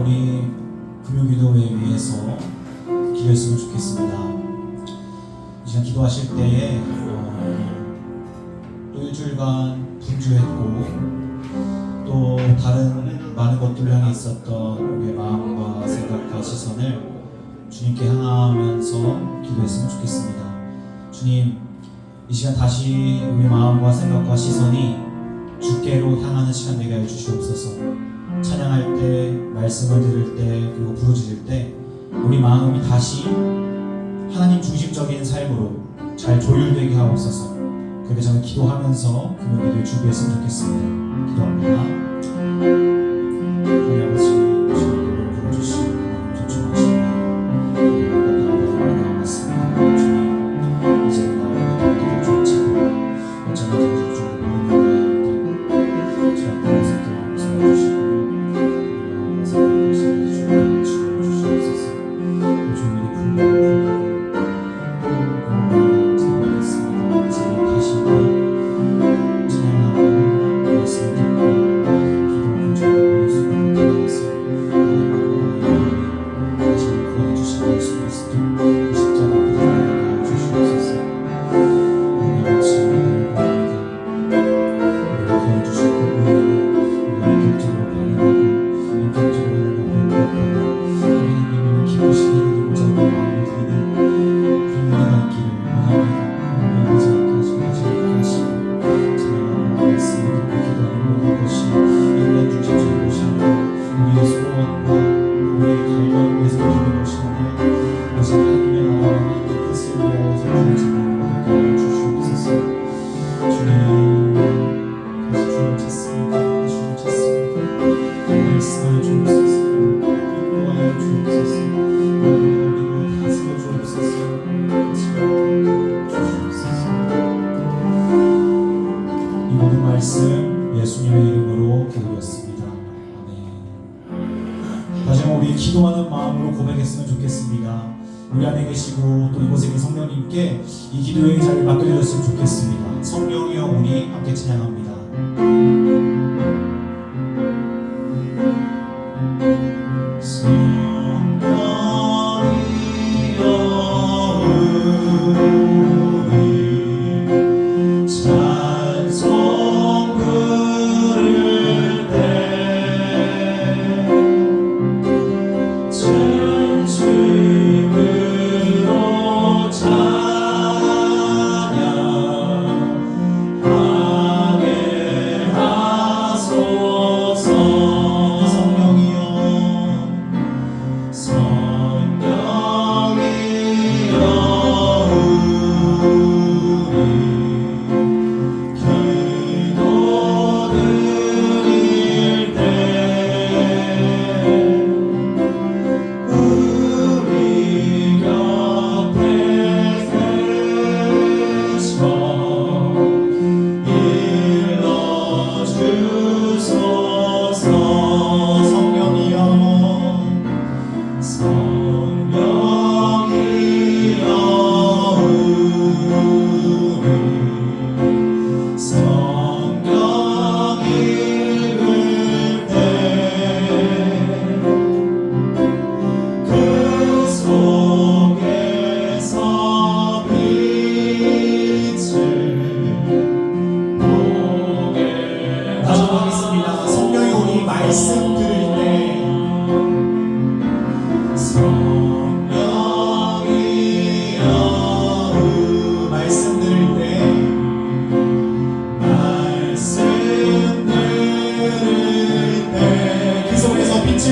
우리 금요기도회 위해서 기도했으면 좋겠습니다. 이 시간 기도하실 때에 또 일주일간 분주했고 또 다른 많은 것들을 향해 있었던 우리의 마음과 생각과 시선을 주님께 향하면서 기도했으면 좋겠습니다. 주님, 이 시간 다시 우리 마음과 생각과 시선이 주께로 향하는 시간 되게 하여 주시옵소서. 찬양할 때, 말씀을 들을 때, 그리고 부르짖을 때 우리 마음이 다시 하나님 중심적인 삶으로 잘 조율되게 하옵소서. 그렇게 저는 기도하면서 금요일을 준비했으면 좋겠습니다. 기도합니다. 하나님 아버지, 주님을 불러주시고 조청하시며 우리가 나왔습니다. 주님, 이제 나와 기도 좀 차고 어쩌면 되는 줄 모르는 가운데 주 앞에서 또 서주시고 예수님의 이름으로 기도했습니다. 아멘. 다시 한번 우리 기도하는 마음으로 고백했으면 좋겠습니다. 우리 안에 계시고 또 이곳에 계신 성령님께 이 기도의 자리를 맡겨주셨으면 좋겠습니다. 성령이여 우리 함께 찬양합니다.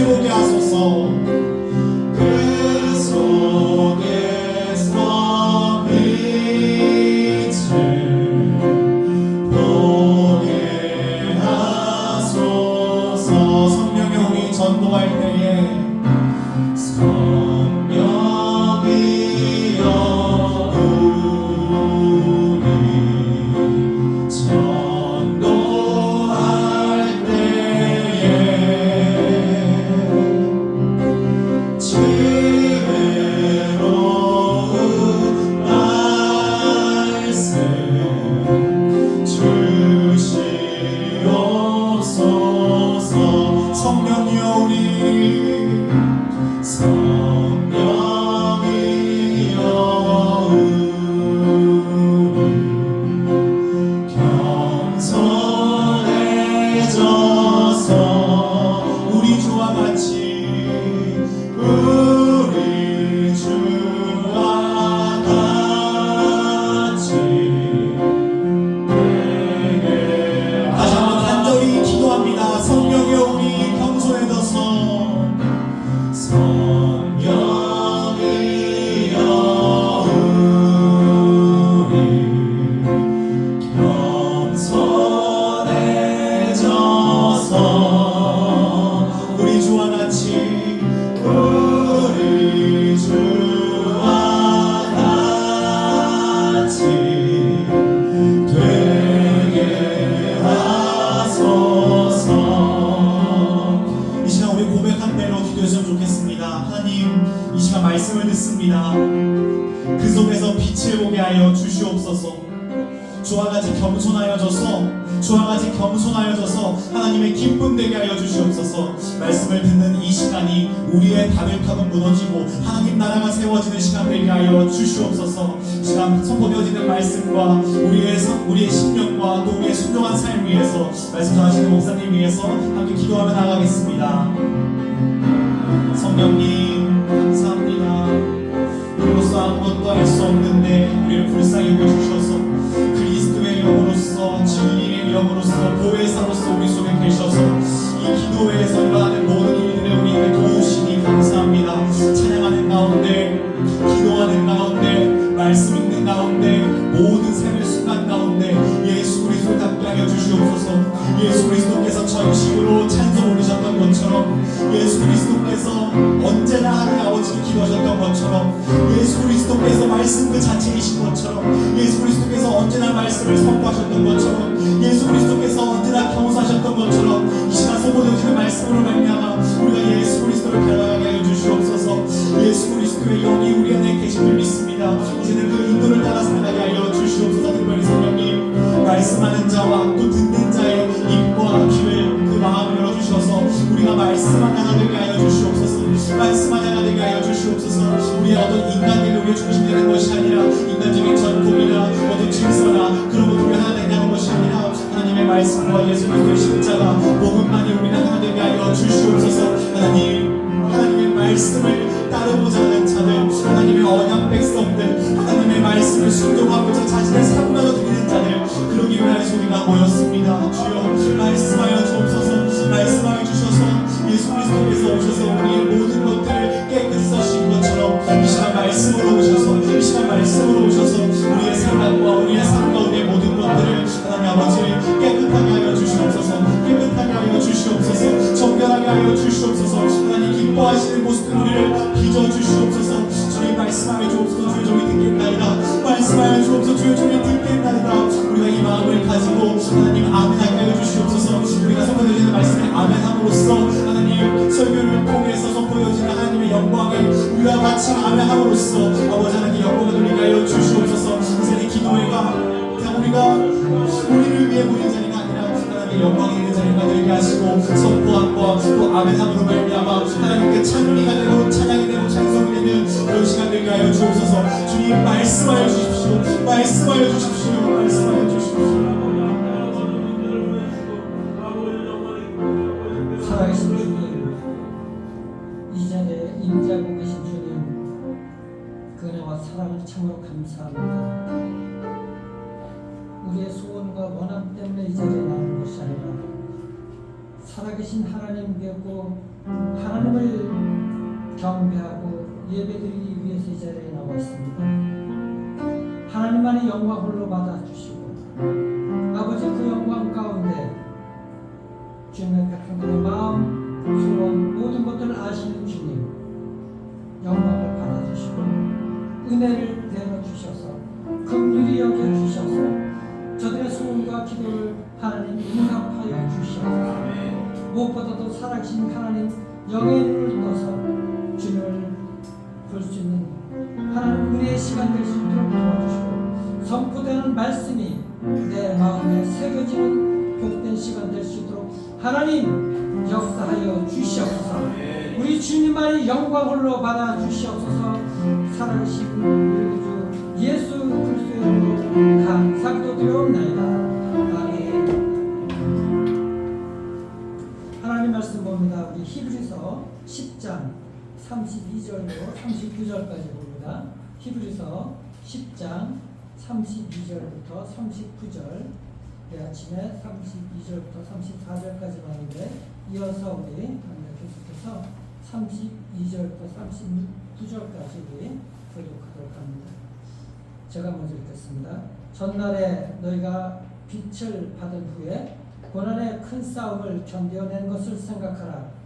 보게 하소서. 주시옵소서. 주와 같이 겸손하여져서 하나님의 기쁨 되게 하여 주시옵소서. 말씀을 듣는 이 시간이 우리의 다들탑은 무너지고 하나님 나라가 세워지는 시간 되게 하여 주시옵소서. 시간 선포되어지는 말씀과 우리의 심령과 또 우리의 순종한 삶 위해서 말씀 전하시는 목사님 위해서 함께 기도하며 나가겠습니다. 성령님 감사합니다. 우리로서 아무것도 할 수 없는데 우리를 불쌍히 여겨주셔서 그리스도의 영으로서 진리의 영으로서 보혜사로서 우리 속에 계셔서 이 기도회에서 일어나는 모든 일들에 우리에게 도우시니 감사합니다. 찬양하는 가운데, 기도하는 가운데, 말씀 읽는 가운데, 모든 삶의 순간 가운데 예수 그리스도를 닿게 하여 주시옵소서. 예수 그리스도께서 전심으로 찬송 올리셨던 것처럼, 예수 그리스도께서 언제나 하나님 아버지를 기도하셨던 것처럼, 예수 그리스도께서 말씀 그 자체이신 것처럼, 예수 그리스도께서 언제나 말씀을 선포하셨던 것처럼, 예수 그리스도께서 언제나 경수하셨던 것처럼 이 시간 선포되어지는 말씀으로 말미암아 우리가 예수 그리스도를 닮아가게 하여 주시옵소서. 예수 그리스도의 영이 우리 안에 계심을 믿습니다. 이제는 그 인도를 따라 살아가게 하여 주시옵소서. 특별히 성령님, 말씀하는 자와 또 듣는 자의 입과 귀를 그 마음을 열어주셔서 우리가 말씀하는 자가 되게 하여 주시옵소서. 말씀하는 자가 되게 하여 주시옵소서. 우리의 어떤 인간들이 우리의 중심되는 것이 아니라 인간적인 전통이나 어떤 질서나 그런 것들이 하나 되는 것이 아니라 하나님의 말씀과 예수 그리스도의 십자가 복음만이 우리를 하나 되게 하여 주시옵소서. 하나님의 말씀을 따르고자 하는 자들, 하나님의 언약 백성들, 하나님의 말씀을 순종하고자 자신의 삶으로 드리는 자들, 그러기 위하여 우리가 모였습니다. 주여 말씀하여 주옵소서. 말씀하여 주셔서 예수 그리스도께서 오셔서 우리의 모든 것들을 깨끗이 써주신 것처럼 이 시간 말씀으로 오셔서 우리의 생각과 우리의 삶 가운데 모든 것들을 하나님 아버지 깨끗하게 하여 주시옵소서. 정결하게 하여 주시옵소서. 하나님 기뻐하시는 모습들 우리를 빚어주시옵소서. 주님 말씀하여 주옵소서. 주의 종이 듣겠나이다. 말씀하여 주옵소서. 주의 종이 듣겠나이다. 우리가 이 마음을 가지고 하나님 아멘하게 하여 주시옵소서. 우리가 선포되어지는 말씀에 아멘함으로써 하나님 설교를 통해서 선포되어지는 하나님의 영광에 우리와 같이 아멘함으로써 아버지 하나님의 영광을 돌리게 하여 주시옵소서. 이제 기도회가 그냥 우리가 우리를 위해 모인 자리가 아니라 하나님의 영광이 있는 자리가 되게 하시고 선포함과 또 아멘함으로 말미암아 하나님께 찬미가 되고 찬양이 되고 찬송이 되는 그런 시간 되게 하여 주옵소서. 주님 말씀하여 주십시오. 말씀하여 주십시오. 말씀하여 주십시오. 살아계신 주님, 이 자리에 임재하고 계신 주님, 그 은혜와 사랑을 참으로 감사합니다. 우리의 소원과 원함 때문에 이 자리에 나온 것이 아니라 살아계신 하나님께고 하나님을 경배하고 예배드리기 위해서 이 자리에 나와 있습니다. 하나님만이 영광 홀로 받아주시고 아버지 그 영광 가운데 주님의 백성들의 마음, 소원, 모든 것들을 아시는 주님, 영광을 받아주시고 은혜를 내려주셔서 긍휼히 여겨주셔서 저들의 소원과 기도를 하나님 응답하여 주시옵소서. 무엇보다도 살아계신 하나님 영의 눈을 떠서 주님을 볼 수 있는 하나님 은혜의 시간 될 수 있도록 도와주시고 선포되는 말씀이 내 마음에 새겨지는 복된 시간 될 수 있도록 하나님 역사하여 주시옵소서. 우리 주님만이 영광 홀로 받아 주시옵소서. 살아계신 우리 주 예수 그리스도의 이름으로 감사기도 드려옵나이다. 아멘. 하나님 말씀 봅니다. 우리 히브리서 10장 32절로 39절까지 봅니다. 히브리서 10장 32절부터 39절, 아침에 32절부터 34절까지 봤는데 이어서 우리 계속해서 32절부터 39절까지 우리 교독하도록 합니다. 제가 먼저 읽겠습니다. 전날에 너희가 빛을 받은 후에 고난의 큰 싸움을 견뎌낸 것을 생각하라.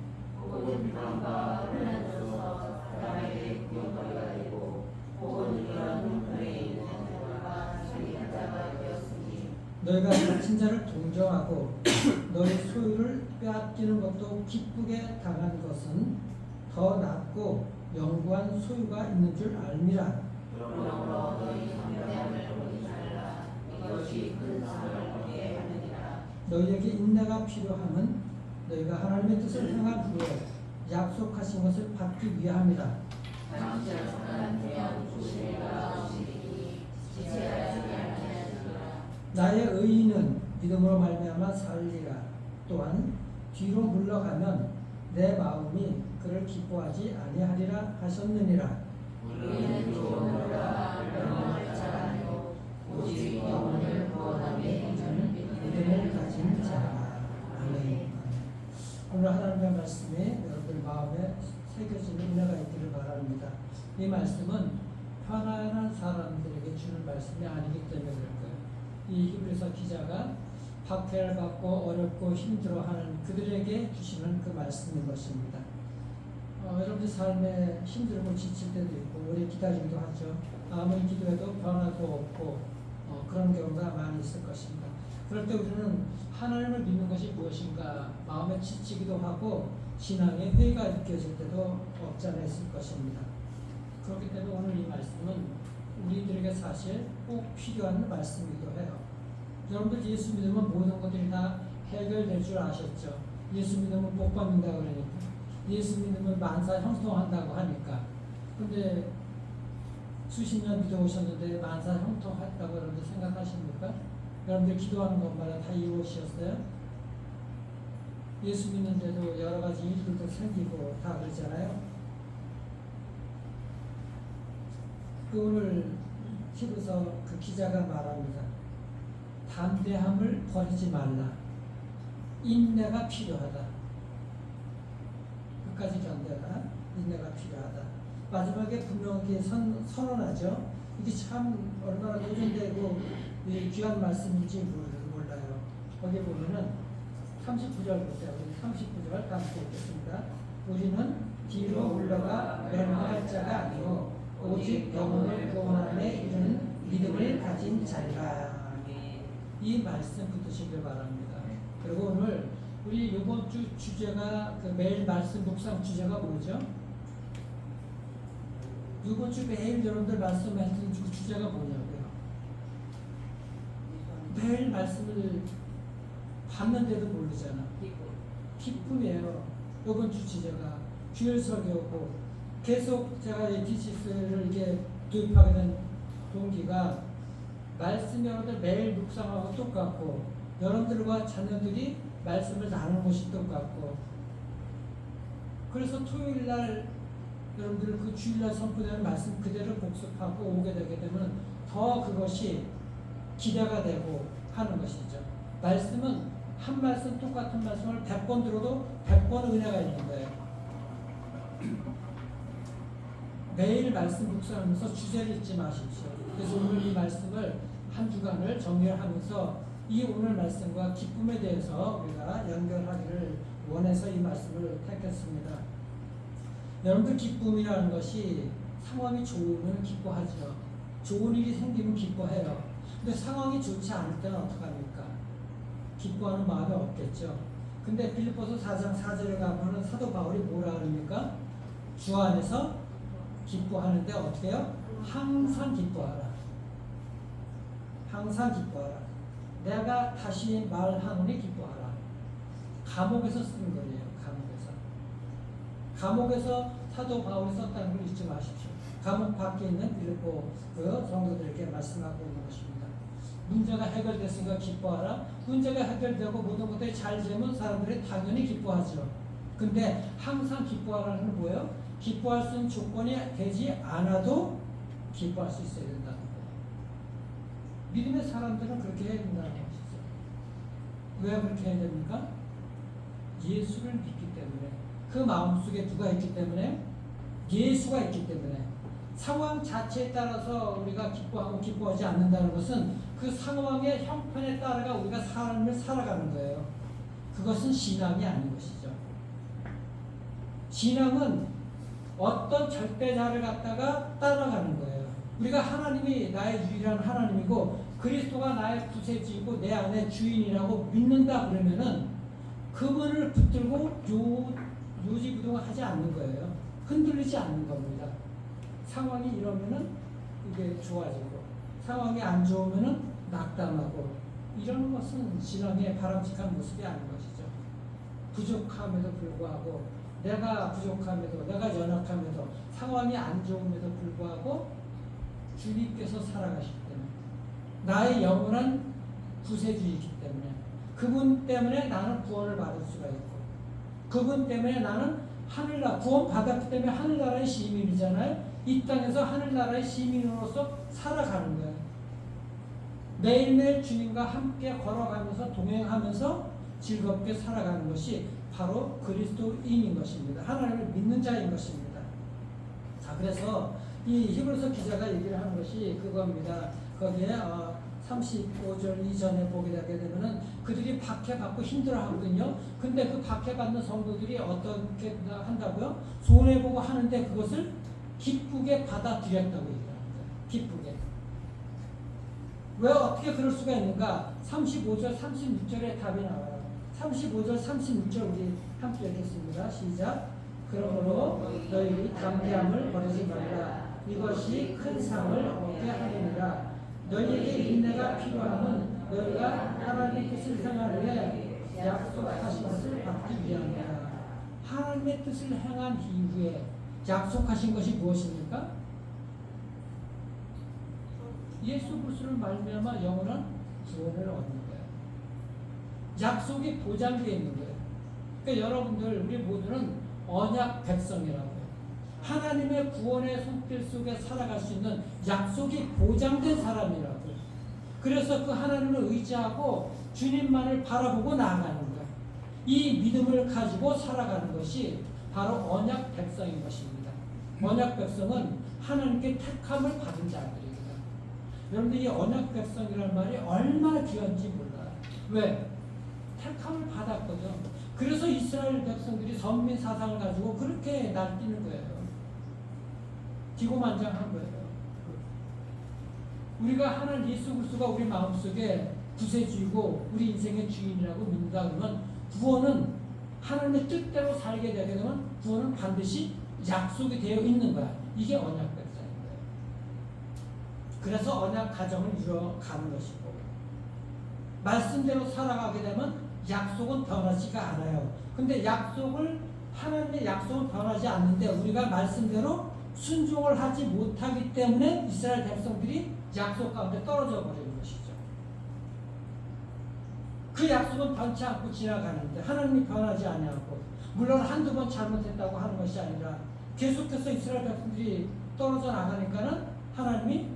너희가 다친 자를 동정하고 너희 소유를 빼앗기는 것도 기쁘게 당한 것은 더 낫고 영구한 소유가 있는 줄 알미라. 너희에게 인내가 필요함은 너희가 하나님의 뜻을 행한 후에 약속하신 것을 받기 위함이라. 나의 의인은 믿음으로 말미암아 살리라. 또한 뒤로 물러가면 내 마음이 그를 기뻐하지 아니하리라 하셨느니라. 우리는 조언으로라 명령할 자가 아니요 오직 영혼을 구원함에 이르는 믿음을 가진 자라. 아멘. 오늘 하나님의 말씀이 여러분들 마음에 새겨지는 은혜가 있기를 바랍니다. 이 말씀은 편안한 사람들에게 주는 말씀이 아니기 때문에 그럴 거예요. 이 히브리서 기자가 박해를 받고 어렵고 힘들어하는 그들에게 주시는 그 말씀인 것입니다. 여러분들 삶에 힘들고 지칠 때도 있고 오래 기다리기도 하죠. 아무리 기도해도 변화도 없고 그런 경우가 많이 있을 것입니다. 그럴 때 우리는 하나님을 믿는 것이 무엇인가 마음에 지치기도 하고 신앙의 회의가 느껴질 때도 없지 않아 있을 것입니다. 그렇기 때문에 오늘 이 말씀은 우리들에게 사실 꼭 필요한 말씀이기도 해요. 여러분들 예수 믿으면 모든 것들이 다 해결될 줄 아셨죠? 예수 믿으면 복 받는다고 그러니까. 예수 믿으면 만사 형통한다고 하니까. 근데 수십 년 믿어오셨는데 만사 형통했다고 여러분들 생각하십니까? 여러분들 기도하는 것마다 다 이루어지셨어요? 예수 믿는데도 여러 가지 일들도 생기고 다 그러잖아요. 오늘 히브리서 그 기자가 말합니다. 담대함을 버리지 말라. 인내가 필요하다. 끝까지 견뎌라. 인내가 필요하다. 마지막에 분명히 선언하죠. 이게 참 얼마나 노전되고 귀한 말씀인지 몰라요. 거기 보면은 39절부터 39절 다시 보겠습니다. 우리는 뒤로 물러가 멸망할 자가 아니오 오직 영혼을 구원함에 이르는 믿음을 가진 자리라. 이 말씀 붙드시길 바랍니다. 그리고 오늘 우리 이번 주 주제가 그 매일 말씀 묵상 주제가 뭐죠? 이번 주 매일 여러분들 말씀하시는 그 주제가 뭐냐고요? 매일 말씀을 봤는데도 모르잖아. 기쁨이에요. 이번 주 주제가 주일 설교고 계속 제가 이 디시스를 이게 도입하게 된 동기가 말씀 여러분들 매일 묵상하고 똑같고 여러분들과 자녀들이 말씀을 나누는 것이 똑같고 그래서 토요일날 여러분들 그 주일날 선포되는 말씀 그대로 복습하고 오게 되게 되면 더 그것이 기대가 되고 하는 것이죠. 말씀은 한 말씀 똑같은 말씀을 100번 들어도 100번 은혜가 있는 거예요. 매일 말씀 묵상하면서 주제를 잊지 마십시오. 그래서 오늘 이 말씀을 한 주간을 정리하면서 이 오늘 말씀과 기쁨에 대해서 우리가 연결하기를 원해서 이 말씀을 택했습니다. 여러분들 기쁨이라는 것이 상황이 좋으면 기뻐하죠. 좋은 일이 생기면 기뻐해요. 근데 상황이 좋지 않을 때는 어떡합니까? 기뻐하는 마음이 없겠죠. 근데 빌립보서 4장 4절에 가보면 사도 바울이 뭐라 그럽니까? 주 안에서 기뻐하는데 어떻게 해요? 항상 기뻐하라. 항상 기뻐하라. 내가 다시 말하노니 기뻐하라. 감옥에서 쓴 거예요. 감옥에서 사도 바울이 썼다는 걸 잊지 마십시오. 감옥 밖에 있는 빌립보 그 성도들에게 말씀하고 있는 것입니다. 문제가 해결됐으니까 기뻐하라. 문제가 해결되고 모든 것들이 잘 되면 사람들이 당연히 기뻐하죠. 근데 항상 기뻐하라는 건 뭐예요? 기뻐할 수 있는 조건이 되지 않아도 기뻐할 수 있어야 된다는 거예요. 믿음의 사람들은 그렇게 해야 된다는 것이죠. 왜 그렇게 해야 됩니까? 예수를 믿기 때문에. 그 마음속에 누가 있기 때문에? 예수가 있기 때문에. 상황 자체에 따라서 우리가 기뻐하고 기뻐하지 않는다는 것은 그 상황의 형편에 따라가 우리가 삶을 살아가는 거예요. 그것은 신앙이 아닌 것이죠. 신앙은 어떤 절대자를 갖다가 따라가는 거예요. 우리가 하나님이 나의 유일한 하나님이고 그리스도가 나의 구세주이고 내 안에 주인이라고 믿는다 그러면은 그분을 붙들고 요지부동하지 않는 거예요. 흔들리지 않는 겁니다. 상황이 이러면은 이게 좋아지고 상황이 안 좋으면은 낙담하고 이런 것은 신앙의 바람직한 모습이 아닌 것이죠. 부족함에도 불구하고 내가 부족함에도 내가 연약함에도 상황이 안 좋음에도 불구하고 주님께서 살아가시기 때문에 나의 영원한 구세주이기 때문에 그분 때문에 나는 구원을 받을 수가 있고 그분 때문에 나는 하늘나라 구원 받았기 때문에 하늘나라의 시민이잖아요. 이 땅에서 하늘나라의 시민으로서 살아가는 거예요. 매일매일 주님과 함께 걸어가면서 동행하면서 즐겁게 살아가는 것이 바로 그리스도인인 것입니다. 하나님을 믿는 자인 것입니다. 자, 그래서 이 히브리서 기자가 얘기를 하는 것이 그겁니다. 거기에 35절 이전에 보게 되게 되면은 그들이 박해받고 힘들어하거든요. 근데 그 박해받는 성도들이 어떻게 한다고요? 손해보고 하는데 그것을 기쁘게 받아들였다고 얘기합니다. 기쁘게. 왜 어떻게 그럴 수가 있는가? 35절, 36절에 답이 나와요. 35절, 36절 우리 함께 읽겠습니다. 시작. 그러므로 너희 담대함을 버리지 말라. 이것이 큰 상을 얻게 하리니라. 너희에게 인내가 필요함은 너희가 하나님의 뜻을 행하는 데 약속하신 것을 받기 위함이라. 하나님의 뜻을 행한 이후에 약속하신 것이 무엇입니까? 예수 그리스도를 말미암아 영원한 구원을 얻는 거예요. 약속이 보장되어 있는 거예요. 그러니까 여러분들 우리 모두는 언약 백성이라고 해요. 하나님의 구원의 손길 속에 살아갈 수 있는 약속이 보장된 사람이라고요. 그래서 그 하나님을 의지하고 주님만을 바라보고 나아가는 거예요. 이 믿음을 가지고 살아가는 것이 바로 언약 백성인 것입니다. 언약 백성은 하나님께 택함을 받은 자들입니다. 여러분들 이 언약 백성이라는 말이 얼마나 귀한지 몰라요. 왜? 택함을 받았거든. 그래서 이스라엘 백성들이 선민 사상을 가지고 그렇게 날뛰는 거예요. 기고만장한 거예요. 우리가 하나님 예수 그리스도가 우리 마음속에 구세주이고 우리 인생의 주인이라고 믿는다 그러면 구원은 하나님의 뜻대로 살게 되게 되면 구원은 반드시 약속이 되어 있는 거야. 이게 언약 백성인 거예요. 그래서 언약 가정을 이뤄가는 것이고 말씀대로 살아가게 되면 약속은 변하지가 않아요. 근데 하나님의 약속은 변하지 않는데 우리가 말씀대로 순종을 하지 못하기 때문에 이스라엘 백성들이 약속 가운데 떨어져 버리는 것이죠. 그 약속은 변치 않고 지나가는데 하나님이 변하지 아니하고 물론 한두 번 잘못했다고 하는 것이 아니라 계속해서 이스라엘 백성들이 떨어져 나가니까는 하나님이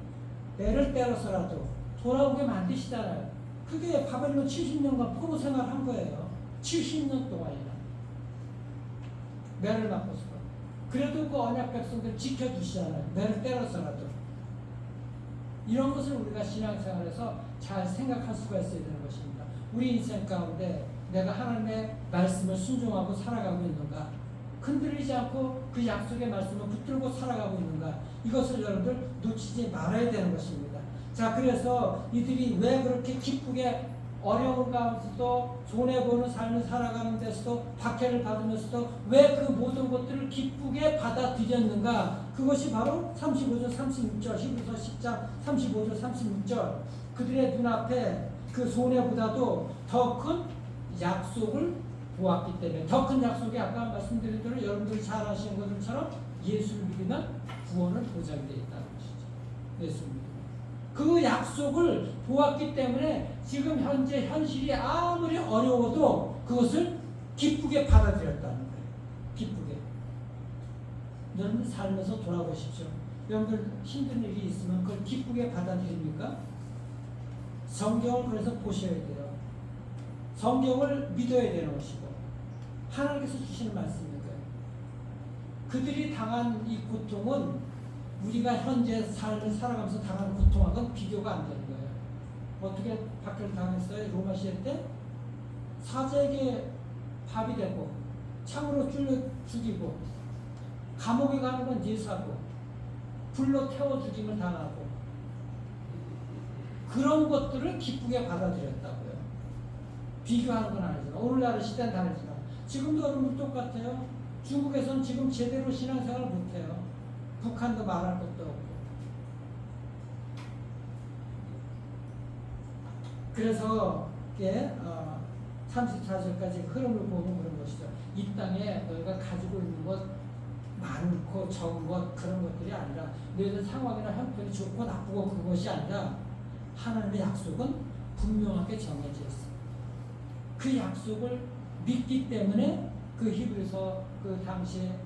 때를 때려서라도 돌아오게 만드시잖아요. 그게 바벨론 70년간 포로 생활한 거예요. 70년 동안이나 매를 맞고서. 그래도 그 언약 백성들 지켜주시잖아요. 매를 때려서라도. 이런 것을 우리가 신앙생활에서 잘 생각할 수가 있어야 되는 것입니다. 우리 인생 가운데 내가 하나님의 말씀을 순종하고 살아가고 있는가? 흔들리지 않고 그 약속의 말씀을 붙들고 살아가고 있는가? 이것을 여러분들 놓치지 말아야 되는 것입니다. 자, 그래서 이들이 왜 그렇게 기쁘게 어려운 가운데서도 손해보는 삶을 살아가는 데서도 박해를 받으면서도 왜 그 모든 것들을 기쁘게 받아들였는가? 그것이 바로 35절 36절 히브리서 10장 35절 36절 그들의 눈앞에 그 손해보다도 더 큰 약속을 보았기 때문에 더 큰 약속이 아까 말씀드린 대로 여러분들이 잘 아시는 것들처럼 예수를 믿으면 구원은 보장되어 있다는 것이죠. 예수를 믿으면. 그 약속을 보았기 때문에 지금 현재 현실이 아무리 어려워도 그것을 기쁘게 받아들였다는 거예요. 기쁘게. 여러분 살면서 돌아보십시오. 여러분들 힘든 일이 있으면 그걸 기쁘게 받아들입니까? 성경을 그래서 보셔야 돼요. 성경을 믿어야 되는 것이고 하나님께서 주시는 말씀인 거예요. 그들이 당한 이 고통은 우리가 현재 삶을 살아가면서 당하는 고통하고는 비교가 안 되는 거예요. 어떻게 박해를 당했어요? 로마 시대 때 사자에게 밥이 되고 창으로 찔러 죽이고 감옥에 가는 건 예사고 불로 태워 죽임을 당하고 그런 것들을 기쁘게 받아들였다고요. 비교하는 건 아니지만 오늘날의 시대는 다르지만 지금도 여러분 똑같아요. 중국에서는 지금 제대로 신앙생활을 못해요. 북한도 말할 것도 없고 그래서 이게 34절까지 흐름을 보면 그런 것이죠. 이 땅에 너희가 가지고 있는 것 많고 적은 것 그런 것들이 아니라 너희들 상황이나 형편이 좋고 나쁘고 그것이 아니라 하나님의 약속은 분명하게 정해져 있어. 그 약속을 믿기 때문에 그 히브리서 그 당시에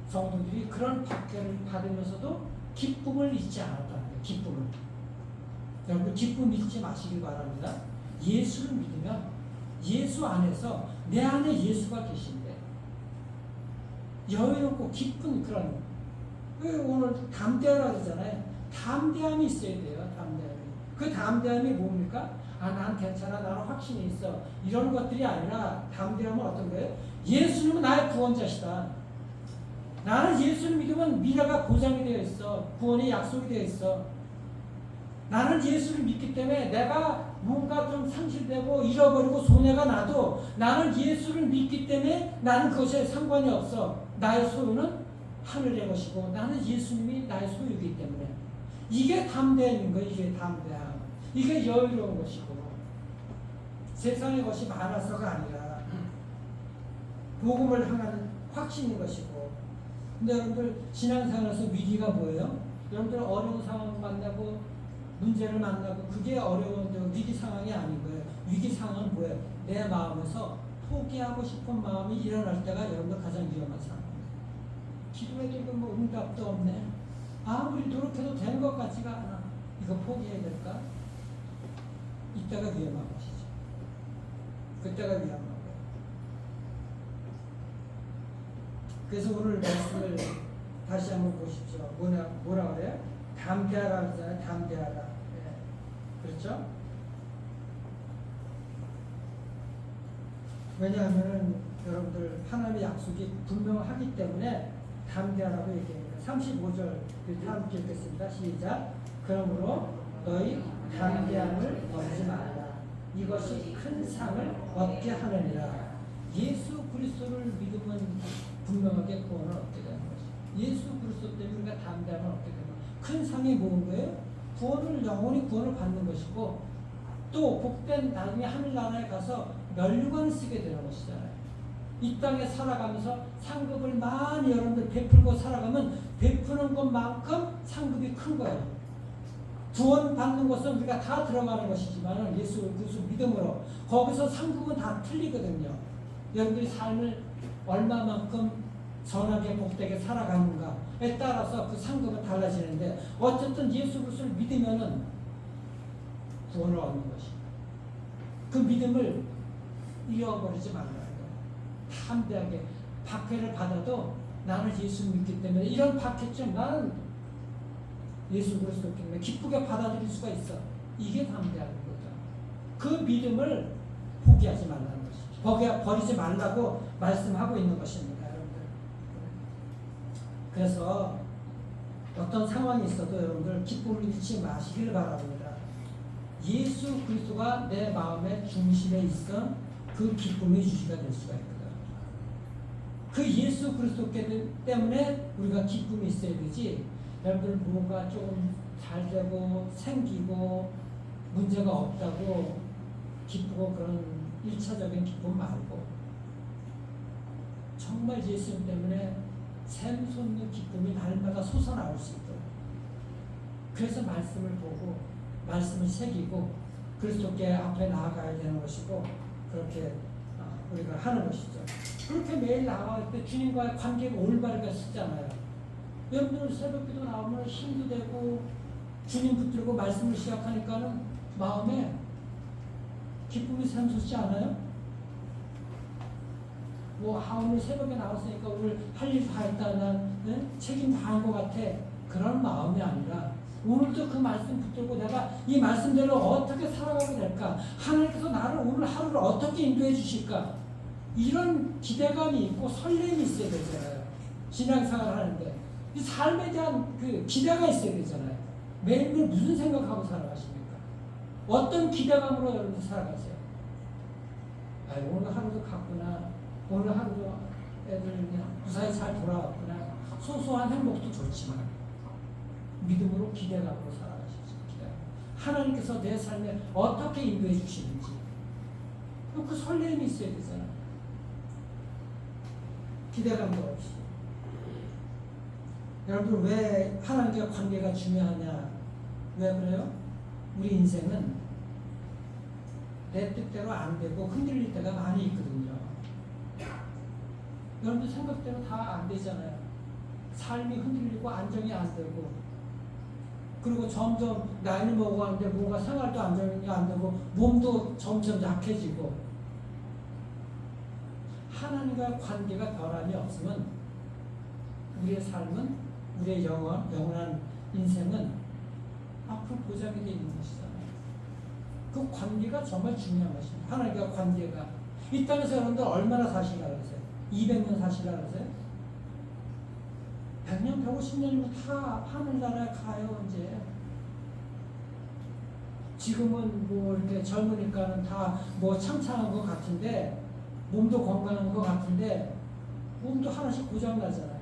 성도들이 그런 박해를 받으면서도 기쁨을 잊지 않았다는 거예요. 기쁨을. 여러분 기쁨 잊지 마시길 바랍니다. 예수를 믿으면 예수 안에서 내 안에 예수가 계신데 여유롭고 기쁜 그런 오늘 담대하라 그러잖아요. 담대함이 있어야 돼요. 담대함이. 그 담대함이 뭡니까? 난 괜찮아. 나는 확신이 있어. 이런 것들이 아니라 담대함은 어떤 거예요? 예수님은 나의 구원자시다. 나는 예수를 믿으면 미래가 보장이 되어 있어. 구원이 약속이 되어 있어. 나는 예수를 믿기 때문에 내가 뭔가 좀 상실되고 잃어버리고 손해가 나도 나는 예수를 믿기 때문에 나는 그것에 상관이 없어. 나의 소유는 하늘의 것이고 나는 예수님이 나의 소유이기 때문에 이게 담대함인 거예요. 이게 담대함. 이게 여유로운 것이고 세상의 것이 많아서가 아니라 복음을 향하는 확신인 것이고. 근데 여러분들 신앙생활에서 위기가 뭐예요? 여러분들 어려운 상황 만나고 문제를 만나고 그게 어려운 위기 상황이 아닌 거예요. 위기 상황은 뭐예요? 내 마음에서 포기하고 싶은 마음이 일어날 때가 여러분들 가장 위험한 상황입니다. 기도해도 뭐 응답도 없네. 아무리 노력해도 되는 것 같지가 않아. 이거 포기해야 될까? 이때가 위험한 것이죠. 그때가 위험한 거예요. 그래서 오늘 말씀을 다시 한번 보십시오. 뭐라 그래요? 담대하라 그러잖아요. 담대하라. 네. 그렇죠? 왜냐하면 여러분들 하나님의 약속이 분명하기 때문에 담대하라고 얘기합니다. 35절 함께 읽겠습니다. 시작. 그러므로 너희 담대함을 버리지 말라. 이것이 큰 상을 얻게 하느니라. 예수 그리스도를 믿으면 분명하게 구원을 얻게 되는 것이죠. 예수 그리스도 때문에 우리가 담대함을 얻게 되는 것이죠. 큰 상이 뭔 거예요? 구원을 영원히 구원을 받는 것이고 또 복된 나중에 하늘나라에 가서 면류관을 쓰게 되는 것이잖아요. 이 땅에 살아가면서 상급을 많이 여러분들 베풀고 살아가면 베푸는 것만큼 상급이 큰 거예요. 구원 받는 것은 우리가 다 들어가는 것이지만 예수 그리스도 믿음으로 거기서 상급은 다 틀리거든요. 여러분들이 삶을 얼마만큼 선하게 복되게 살아가는가에 따라서 그 상급은 달라지는데 어쨌든 예수 그리스도를 믿으면은 구원을 얻는 것입니다. 그 믿음을 잃어버리지 말라는 거예요. 담대하게 박해를 받아도 나는 예수 믿기 때문에 이런 박해점 나는 예수 그리스도 때문에 기쁘게 받아들일 수가 있어. 이게 담대하는 거죠. 그 믿음을 포기하지 말라는 것이죠. 버리지 말라고 말씀하고 있는 것입니다. 여러분들. 그래서 어떤 상황이 있어도 여러분들 기쁨을 잃지 마시기를 바랍니다. 예수 그리스도가 내 마음의 중심에 있어 그 기쁨의 유지가 될 수가 있거든. 그 예수 그리스도 때문에 우리가 기쁨이 있어야 되지. 여러분들 뭔가 조금 잘 되고 생기고 문제가 없다고 기쁘고 그런 1차적인 기쁨 말고 정말 예수님 때문에 샘솟는 기쁨이 날마다 솟아나올 수 있도록 그래서 말씀을 보고 말씀을 새기고 그리스도께 앞에 나아가야 되는 것이고 그렇게 우리가 하는 것이죠. 그렇게 매일 나아갈 때 주님과의 관계가 올바르게 쓰잖아요. 여러분들 새벽기도 나오면 힘도 되고 주님 붙들고 말씀을 시작하니까는 마음에 기쁨이 샘솟지 않아요? 오늘 새벽에 나왔으니까 오늘 할 일 다 했다, 난 책임 다 한 것 같아. 그런 마음이 아니라 오늘도 그 말씀 붙들고 내가 이 말씀대로 어떻게 살아가게 될까? 하나님께서 나를 오늘 하루를 어떻게 인도해 주실까? 이런 기대감이 있고 설렘이 있어야 되잖아요. 신앙생활을 하는데 이 삶에 대한 그 기대가 있어야 되잖아요. 매일매일 무슨 생각하고 살아가십니까? 어떤 기대감으로 여러분들 살아가세요? 오늘 하루도 갔구나. 오늘 하루도 애들 그냥 무사히 잘 돌아왔구나. 소소한 행복도 좋지만 믿음으로 기대감으로 살아가십시오. 기대감. 하나님께서 내 삶에 어떻게 인도해 주시는지 그 설렘이 있어야 되잖아. 기대감도 없이. 여러분 왜 하나님과 관계가 중요하냐? 왜 그래요? 우리 인생은 내 뜻대로 안 되고 흔들릴 때가 많이 있거든요. 여러분들 생각대로 다 안 되잖아요. 삶이 흔들리고 안정이 안 되고, 그리고 점점 나이를 먹어가는데 뭔가 생활도 안정이 안 되고 몸도 점점 약해지고, 하나님과 관계가 변함이 없으면 우리의 삶은, 우리의 영원한 인생은 앞으로 보장이 되어 있는 것이잖아요. 그 관계가 정말 중요한 것입니다. 하나님과 관계가. 이 땅에서 여러분들 얼마나 사시려고 그러세요? 200년 사시려고 그러세요? 100년, 150년이면 다 하늘나라에 가요, 이제. 지금은 뭐 이렇게 젊으니까는 다 뭐 창창한 것 같은데, 몸도 건강한 것 같은데, 몸도 하나씩 고장나잖아요.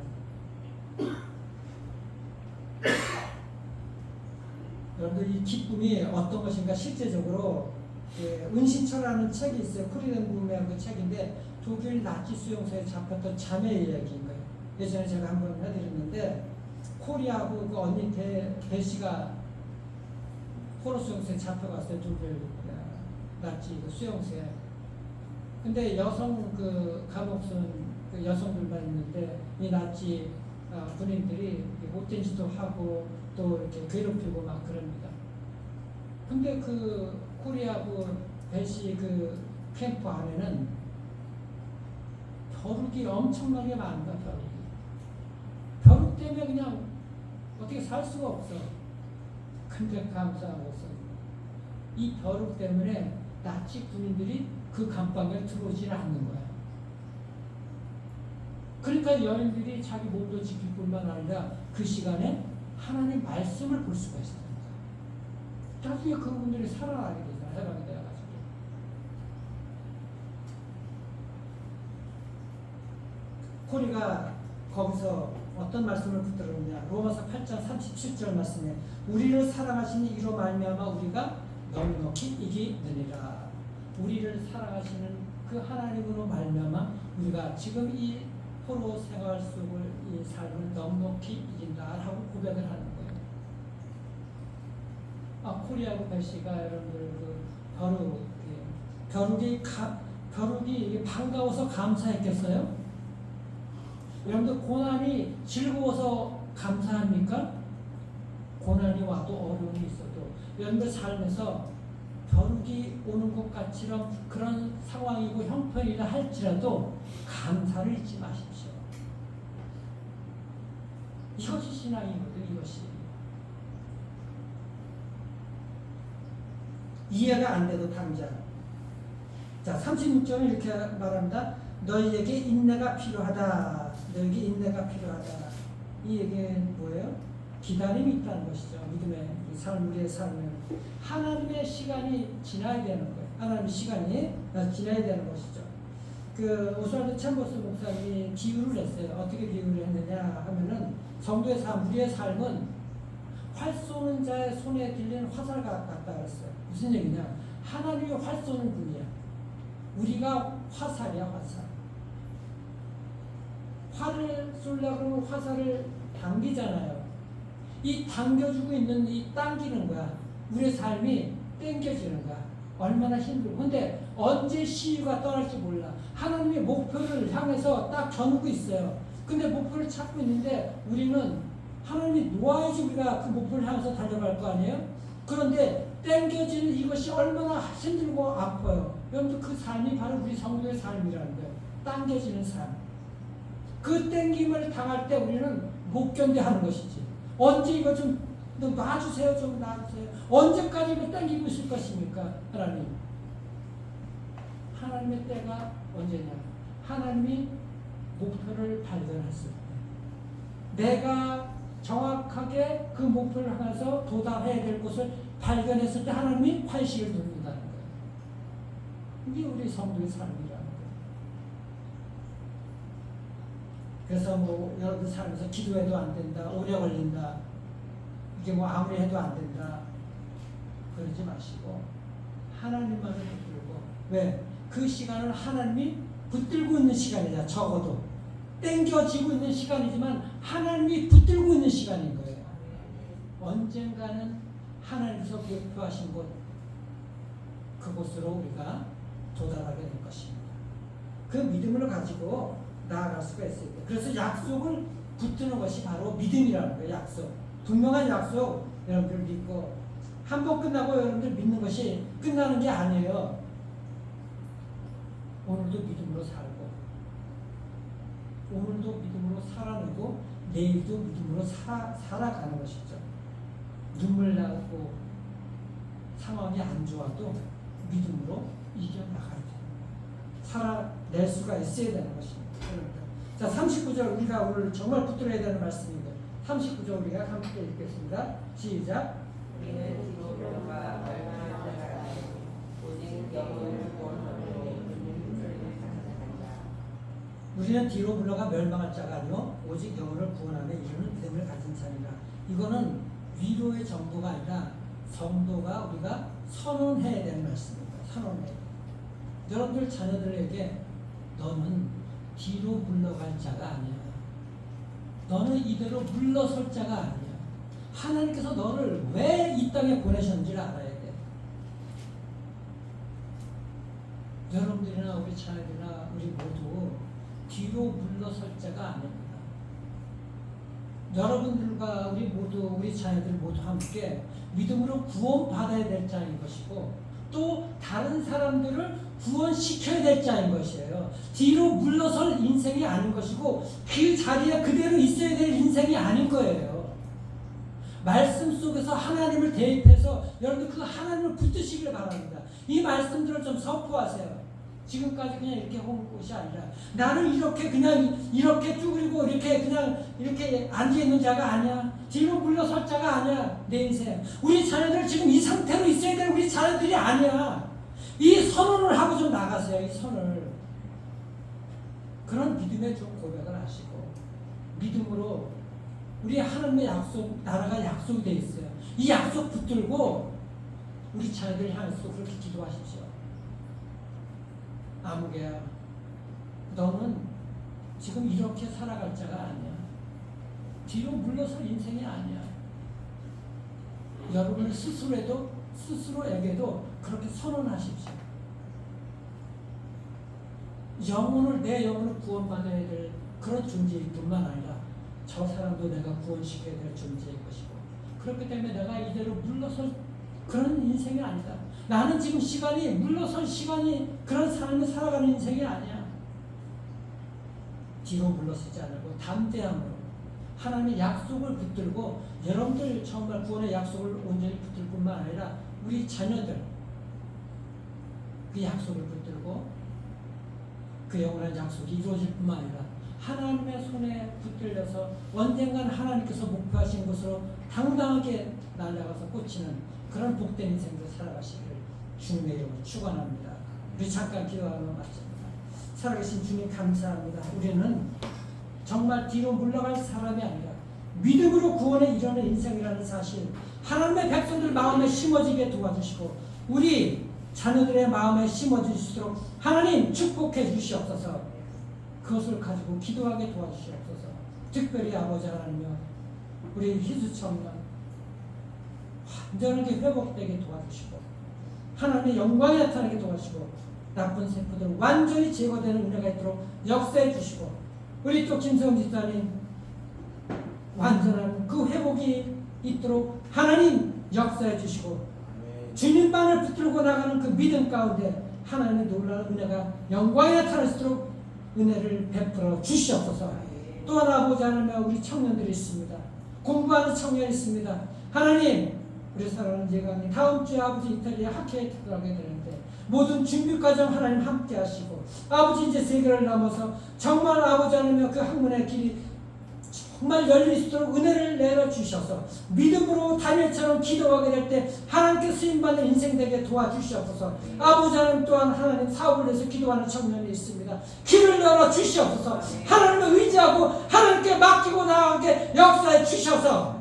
여러분들 이 기쁨이 어떤 것인가 실제적으로 은신처라는 책이 있어요. 프리덴붐의 그 책인데 독일 나치 수용소에 잡혔던 자매 이야기인 거예요. 예전에 제가 한번 해드렸는데 코리아하고 그 언니 배 씨가 포로 수용소에 잡혀갔어요. 독일 나치 그 수용소에. 근데 여성 그 감옥선 그 여성들만 있는데 이 나치 군인들이 못된 짓도 하고 또 이렇게 괴롭히고 막 그럽니다. 근데 그 코리아부 배시 그 캠프 안에는 벼룩이 엄청나게 많다. 벼룩 때문에 그냥 어떻게 살 수가 없어. 근데 감사하고서 이 벼룩 때문에 나치 군인들이 그 감방에 들어오질 않는 거야. 그러니까 여인들이 자기 몸도 지킬 뿐만 아니라 그 시간에 하나님의 말씀을 볼 수가 있습니다. 나중에 그분들이 살아나게 되잖아요. 해방이 되어가지고. 코리가 거기서 어떤 말씀을 붙들었느냐? 로마서 8장 37절 말씀에 우리를 사랑하시니 이로 말미암아 우리가 넉넉히 이기느니라. 우리를 사랑하시는 그 하나님으로 말미암아 우리가 지금 이 포로 생활 속을 이 삶을 넉넉히 이긴다라고 고백을 하는 거예요. 코리아고 배씨가 여러분들 그 벼룩이 반가워서 감사했겠어요? 여러분들 고난이 즐거워서 감사합니까? 고난이 와도 어려움이 있어도 여러분들 삶에서 벼룩이 오는 것 같이런 그런 상황이고 형편이라 할지라도 감사를 잊지 마십시오. 이것이 신앙이거든. 이것이 이해가 안 돼도 당장. 자, 36절은 이렇게 말합니다. 너희에게 인내가 필요하다. 너희에게 인내가 필요하다. 이 얘기는 뭐예요? 기다림이 있다는 것이죠. 믿음의 삶, 우리의 삶은 하나님의 시간이 지나야 되는 거예요. 하나님의 시간이 지나야 되는 것이죠. 그 오스왈드 챔버스 목사님이 비유를 했어요. 어떻게 비유를 했느냐 하면은 성도의 삶, 우리의 삶은 활 쏘는 자의 손에 들리는 화살 같다 그랬어요. 무슨 얘기냐? 하나님이 활 쏘는 분이야. 우리가 화살이야, 화살. 활을 쏘려고 하면 화살을 당기잖아요. 이 당겨주고 있는 이 당기는 거야. 우리의 삶이 당겨지는 거야. 얼마나 힘들고. 근데 언제 시위가 떠날지 몰라. 하나님의 목표를 향해서 딱 겨누고 있어요. 근데 목표를 찾고 있는데 우리는 하나님이 놓아야지 우리가 그 목표를 향해서 달려갈 거 아니에요? 그런데 당겨지는 이것이 얼마나 힘들고 아파요. 여러분들 그 삶이 바로 우리 성도의 삶이라는 거예요. 당겨지는 삶. 그 당김을 당할 때 우리는 못 견뎌하는 것이지. 언제 이거 좀 놔주세요, 좀 놔주세요. 언제까지 이거 당기고 있을 것입니까? 하나님. 하나님의 때가 언제냐? 하나님이 목표를 발견했을 때. 내가 정확하게 그 목표를 향해서 도달해야 될 곳을 발견했을 때 하나님이 활시를 돕는다는 거예요. 이게 우리 성도의 삶이라는 거예요. 그래서 뭐 여러분 삶에서 기도해도 안 된다, 오래 걸린다, 이게 뭐 아무리 해도 안 된다. 그러지 마시고 하나님만을 붙들고, 왜? 그 시간을 하나님이 붙들고 있는 시간이다. 적어도 땡겨지고 있는 시간이지만 하나님이 붙들고 있는 시간인 거예요. 언젠가는 하나님께서 목표하신 곳, 그곳으로 우리가 도달하게 될 것입니다. 그 믿음을 가지고 나아갈 수가 있어요. 그래서 약속을 붙드는 것이 바로 믿음이라는 거예요. 약속, 분명한 약속. 여러분들 믿고 한 번 끝나고 여러분들 믿는 것이 끝나는 게 아니에요. 오늘도 믿음으로 살고, 오늘도 믿음으로 살아내고, 내일도 믿음으로 살아가는 것이죠. 눈물 나고 상황이 안 좋아도 믿음으로 이겨나가야 돼요. 살아낼 수가 있어야 되는 것입니다. 자, 39절 우리가 오늘 정말 붙들어야 되는 말씀입니다. 39절 우리가 함께 읽겠습니다. 시작. 우리는 뒤로 물러가 멸망할 자가 아니요 오직 영혼을 구원하려 우리는 뒤로 물러가 멸망할 자가 아니요 오직 영혼을 구원하며 이르는 믿음을 가진 자니라. 이거는 위로의 정도가 아니라 성도가 우리가 선언해야 되는 말씀입니다. 선언해야 돼요. 여러분들 자녀들에게 너는 뒤로 물러갈 자가 아니야. 너는 이대로 물러설 자가 아니야. 하나님께서 너를 왜 이 땅에 보내셨는지를 알아야 돼. 여러분들이나 우리 자녀들이나 우리 모두 뒤로 물러설 자가 아닙니다. 여러분들과 우리 자녀들 모두 함께 믿음으로 구원받아야 될 자인 것이고, 또 다른 사람들을 구원시켜야 될 자인 것이에요. 뒤로 물러설 인생이 아닌 것이고, 그 자리에 그대로 있어야 될 인생이 아닌 거예요. 말씀 속에서 하나님을 대입해서 여러분들 그 하나님을 붙드시길 바랍니다. 이 말씀들을 좀 선포하세요. 지금까지 그냥 이렇게 온 것이 아니라 나는 이렇게 그냥 이렇게 쭈그리고 이렇게 그냥 이렇게 앉아있는 자가 아니야. 뒤로 물러설 자가 아니야. 내 인생. 우리 자녀들 지금 이 상태로 있어야 될 우리 자녀들이 아니야. 이 선언을 하고 좀 나가세요. 이 선을. 그런 믿음의 좀 고백을 하시고, 믿음으로 우리 하나님의 약속, 나라가 약속이 되어 있어요. 이 약속 붙들고 우리 자녀들 향해서 그렇게 기도하십시오. 아무개야, 너는 지금 이렇게 살아갈 자가 아니야. 뒤로 물러설 인생이 아니야. 여러분을 스스로에게도 그렇게 선언하십시오. 내 영혼을 구원받아야 될 그런 존재일 뿐만 아니라 저 사람도 내가 구원시켜야 될 존재일 것이고, 그렇기 때문에 내가 이대로 물러설 그런 인생이 아니다. 나는 지금 물러설 시간이 그런 삶을 살아가는 인생이 아니야. 뒤로 물러서지 않고 담대함으로 하나님의 약속을 붙들고, 여러분들 정말 구원의 약속을 온전히 붙들 뿐만 아니라 우리 자녀들 그 약속을 붙들고 그 영원한 약속이 이루어질 뿐만 아니라 하나님의 손에 붙들려서 언젠간 하나님께서 목표하신 곳으로 당당하게 날아가서 꽂히는 그런 복된 인생으로 살아가시기를 주님의 이름으로 축원합니다. 우리 잠깐 기도하는 마칩니다. 살아계신 주님 감사합니다. 우리는 정말 뒤로 물러갈 사람이 아니라 믿음으로 구원에 이르는 인생이라는 사실, 하나님의 백성들 마음에 심어지게 도와주시고 우리 자녀들의 마음에 심어질 수 있도록 하나님 축복해 주시옵소서. 그것을 가지고 기도하게 도와주시옵소서. 특별히 아버지 하나님여, 우리 희수청년 완전하게 회복되게 도와주시고 하나님의 영광이 나타나게 도와주시고 나쁜 세포들 완전히 제거되는 은혜가 있도록 역사해 주시고, 우리 또 김성훈 집사님 완전한 그 회복이 있도록 하나님 역사해 주시고, 주님만을 붙들고 나가는 그 믿음 가운데 하나님의 놀라운 은혜가 영광이 나타날 수 있도록 은혜를 베풀어 주시옵소서. 또 하나 아버지 하나님, 우리 청년들이 있습니다. 공부하는 청년이 있습니다. 하나님, 우리 사랑하는 예강이 다음 주에 아버지 이탈리아 학회에 들어가게 되는데 모든 준비 과정 하나님 함께 하시고, 아버지 이제 세계를 넘어서 정말 아버지 하나님 그 학문의 길이 정말 열릴 수 있도록 은혜를 내려주셔서 믿음으로 다니엘처럼 기도하게 될 때 하나님께 쓰임받는 인생 되게 도와주시옵소서. 아버지 하나님 또한 하나님 사업을 위해서 기도하는 청년이 있습니다. 길을 열어 주시옵소서. 하나님을 의지하고 하나님께 맡기고 나아가게 역사해 주셔서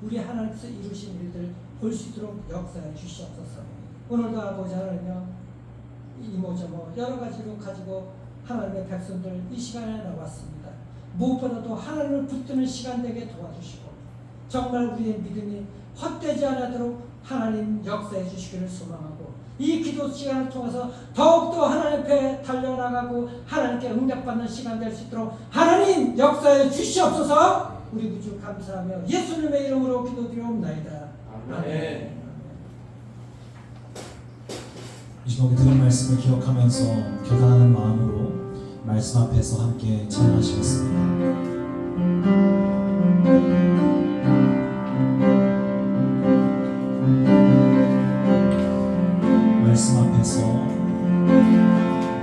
우리 하나님께서 이루신 일들 볼 수 있도록 역사해 주시옵소서. 오늘도 아버지 하나님여 이모저모 여러 가지로 가지고 하나님의 백성들 이 시간에 나왔습니다. 무엇보다도 하나님을 붙드는 시간 되게 도와주시고 정말 우리의 믿음이 헛되지 않도록 하나님 역사해 주시기를 소망하고 이 기도 시간을 통해서 더욱더 하나님 앞에 달려나가고 하나님께 응답받는 시간 될 수 있도록 하나님 역사해 주시옵소서. 우리 구주 감사하며 예수님의 이름으로 기도드리옵나이다. 아멘. 이 시간에 들은 말씀을 기억하면서 결단하는 마음으로 말씀 앞에서 함께 찬양하시겠습니다.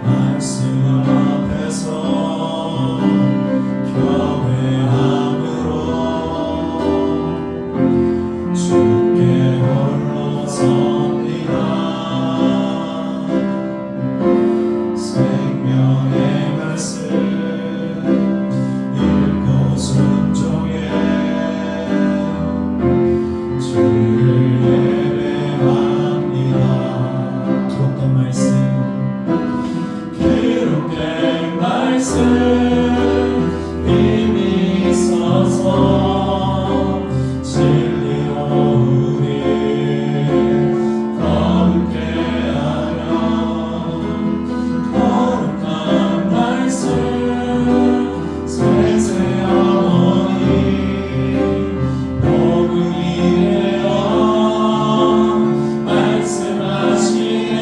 말씀 앞에서 경외함으로 주께 홀로 섭니다. 생명의 말씀 읽고 순종해 주를 예배합니다. 기록된 말씀 이미 있어서 진리로 우리 거룩게 하며 거룩한 말씀 세세 영원히 복음이 되어 말씀하시네.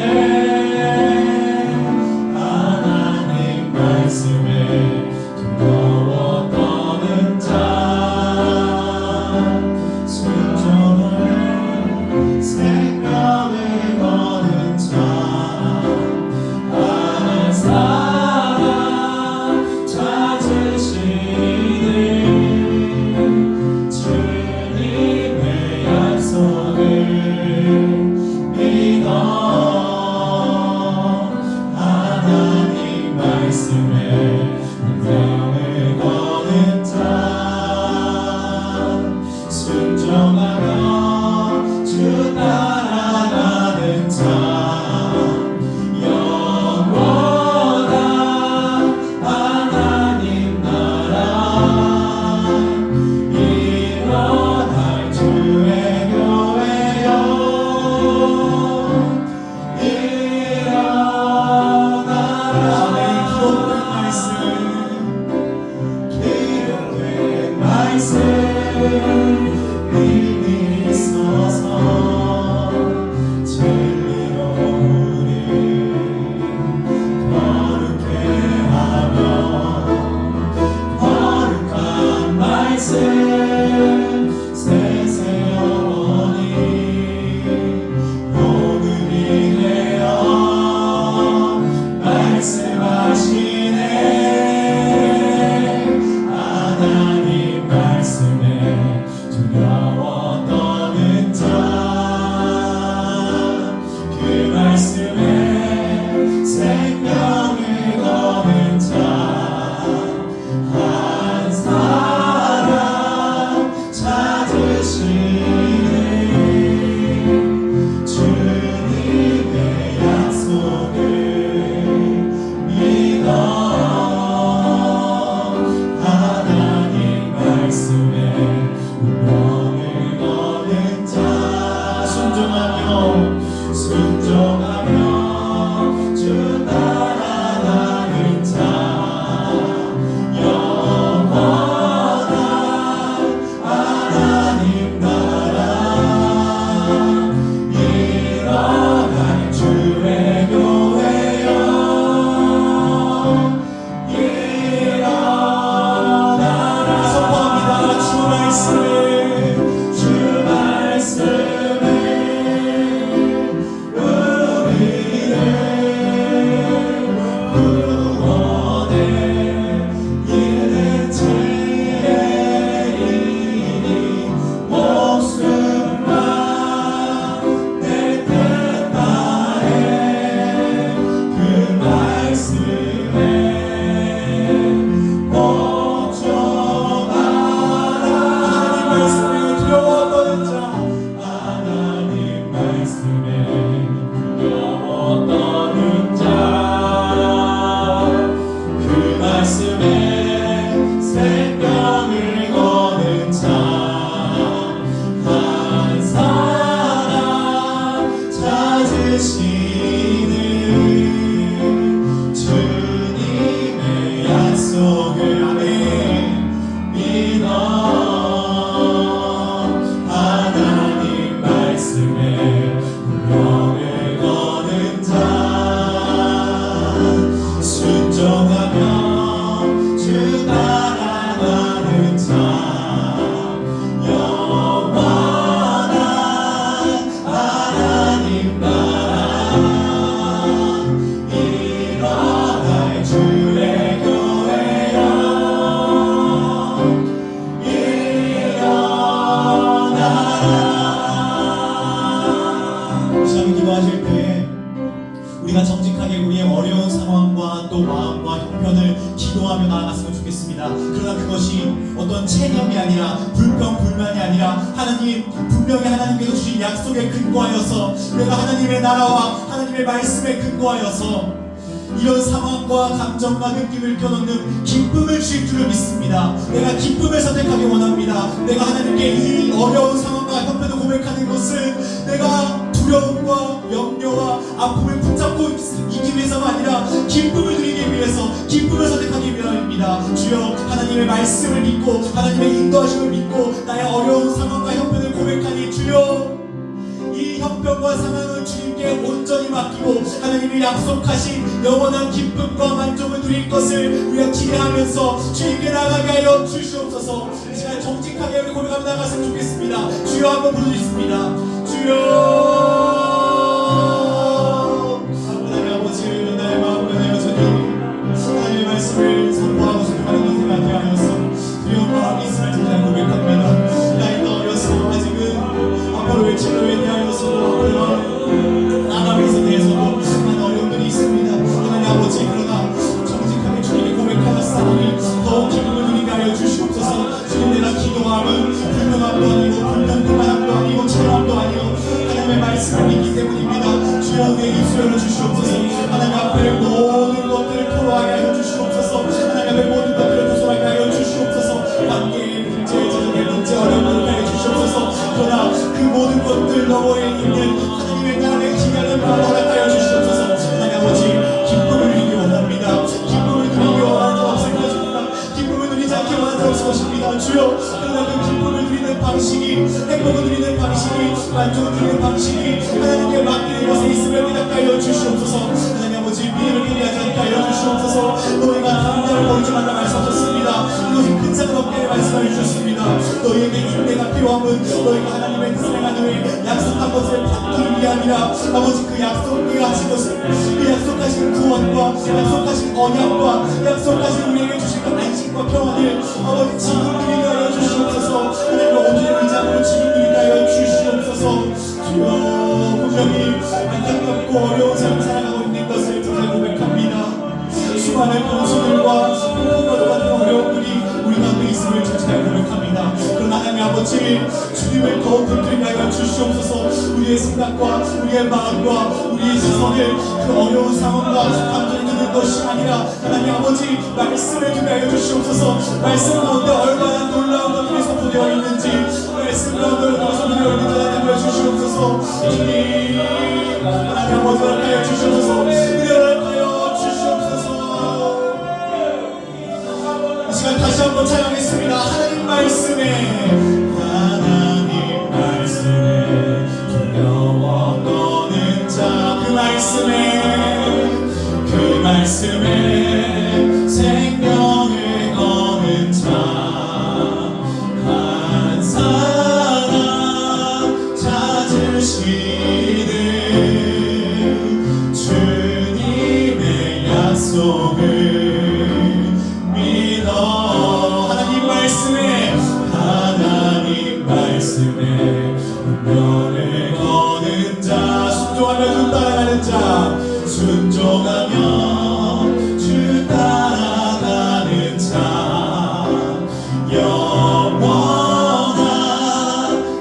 하나님 말씀에 두려워 떠는 자 순종을 생명을 거는 자 아는 사람 찾으시니 주님의 약속을 믿어 하나님 말씀에 운명을 거는 자 순종하며 주 따라가는 자 영원한 하나님 나라 일어날 주의 교회여 기록된 말씀 이미 있어서 진리로 우리 거룩게 하며 거룩한 말씀 세세 영원히 복음이 되어 말씀하시네. 하나님 말씀에 두려워 떠는 자 그 말씀에 생명을 거는 자 한 사람 찾으시네. 주님의 약속을 믿어 하나님 말씀에 운명을 거는 자 순종하며 우리가 정직하게 우리의 어려운 상황과 또 마음과 형편을 기도하며 나아갔으면 좋겠습니다. 그러나 그것이 어떤 체념이 아니라 불평불만이 아니라 하나님 분명히 하나님께서 주신 약속에 근거하여서 내가 하나님의 나라와 하나님의 말씀에 근거하여서 이런 상황과 감정과 느낌을 껴넣는 기쁨을 주실 줄을 믿습니다. 내가 기쁨을 선택하기 원합니다. 내가 하나님께 이 어려운 상황과 형편을 고백하는 것은 내가 두려움과 염려와 아픔을 붙잡고 있기 위해서가 아니라 기쁨을 드리기 위해서 기쁨을 선택하기 위함입니다. 주여 하나님의 말씀을 믿고 하나님의 인도하심을 믿고 나의 어려운 상황과 형편을 고백하니 주여 이 형편과 상황은 주님께 온전히 맡기고 하나님이 약속하신 영원한 기쁨과 만족을 누릴 것을 우리가 기대하면서 주님께 나가게 하여 주시옵소서. 이 시간 정직하게 우리 고백하며 나갔으면 좋겠습니다. 주여 한번 부르짖습니다. 주여 하나님 아버지 나의 마음과 내 여전히 하나님의 말씀을 선포하고 순종하는 것을 하게 하여서 두려운 마음이 있음을 정말 고백합니다. 나이가 어려서 아직은 앞으로의 진로에 대하여서도 나감에서 대해서도 많은 어려움들이 있습니다. 하나님 아버지 그러나 정직하게 주님께 고백하였사오니 더욱 기쁨을 누리게 하여 주시옵소서. 주님 내가 기도함은 불평함도 아니고 불평불만함도 아니고 체념도 아니고 하나님의 말씀을 믿기 때문입니다. 주여 내 입술 열어주시옵소서. 하나님 앞에 모든 것들을 토로하게 하여 주시옵소서. 하나님 앞에 모든 것들을 도솔하게 하여 주시옵소서. 관계의 문제, 재정의 문제, 어려움을 하여 주시옵소서. 그러나 그 모든 것들 너머에 있는 하나님의 나라의 기간을 허락하여 주시옵소서. 하나님 아버지 기쁨을 누리기 원합니다. 기쁨을 누리기 원하는 자 없을 것입니다. 기쁨을 누리지 않기 원하는 자 없을 것입니다. 주여 그러나 그 기쁨을 누리는 방식이 행복을 누리는 방식이 만족을 누리는 방식이 하나님께 맡기는 것에 있음을 깨닫게 하여 주시옵소서. 하나님 아버지 미래를 기대하지 않게 하여 주시옵소서. 너희가 강자를 버리지 말라 말씀하셨습니다. 이것이 큰 상을 없게 말씀하여 주셨습니다. 너희에게 인내가 필요함은 너희가 하나님의 뜻을 행하는 후에 약속한 것을 받기 위함이라. 아버지 그 약속이 하신 것은 그 약속하신 구원과 약속하신 언약과 약속하신 우리에게 주신 그 안식과 평안을 아버지 지금 누리게 하여 주시옵소서. 하나님의 온전한 의장으로 지금 누리게 하여 주시옵소서. 주여 분명히 안타깝고 어려운 삶을 살아가고 있는 것을 정말 고백합니다. 수많은 변수들과 풍파도 같은 어려움들이 우리 가운데 있음을 정말 고백합니다. 그러나 하나님 아버지 주님을 더욱 붙들게 하여 주시옵소서. 우리의 생각과 우리의 마음과 우리의 시선을 그 어려운 상황과 감정에 두는 것이 아니라 하나님 아버지 말씀을 두게 하여 주시옵소서. 말씀 가운데 얼마나 놀라운 것들이 선포되어 있는지 말씀 가운데 얼마나 선포되어 있는지 하나님 하여 주시옵소서. 주님 하나님 아버지 하여 주시옵소서. 하여 주시옵소서. 이 시간 다시 한번 찬양하겠습니다. 하나님 말씀에 하나님 말씀에 두려워 떠는 자 그 말씀에 생명을 거는 자 한 사람 찾으시는 주님의 약속을 믿어. 하나님 말씀에 운명을 거는 자 순종하며 주 따라가는 자 순종하며 주 따라가는 자 영원한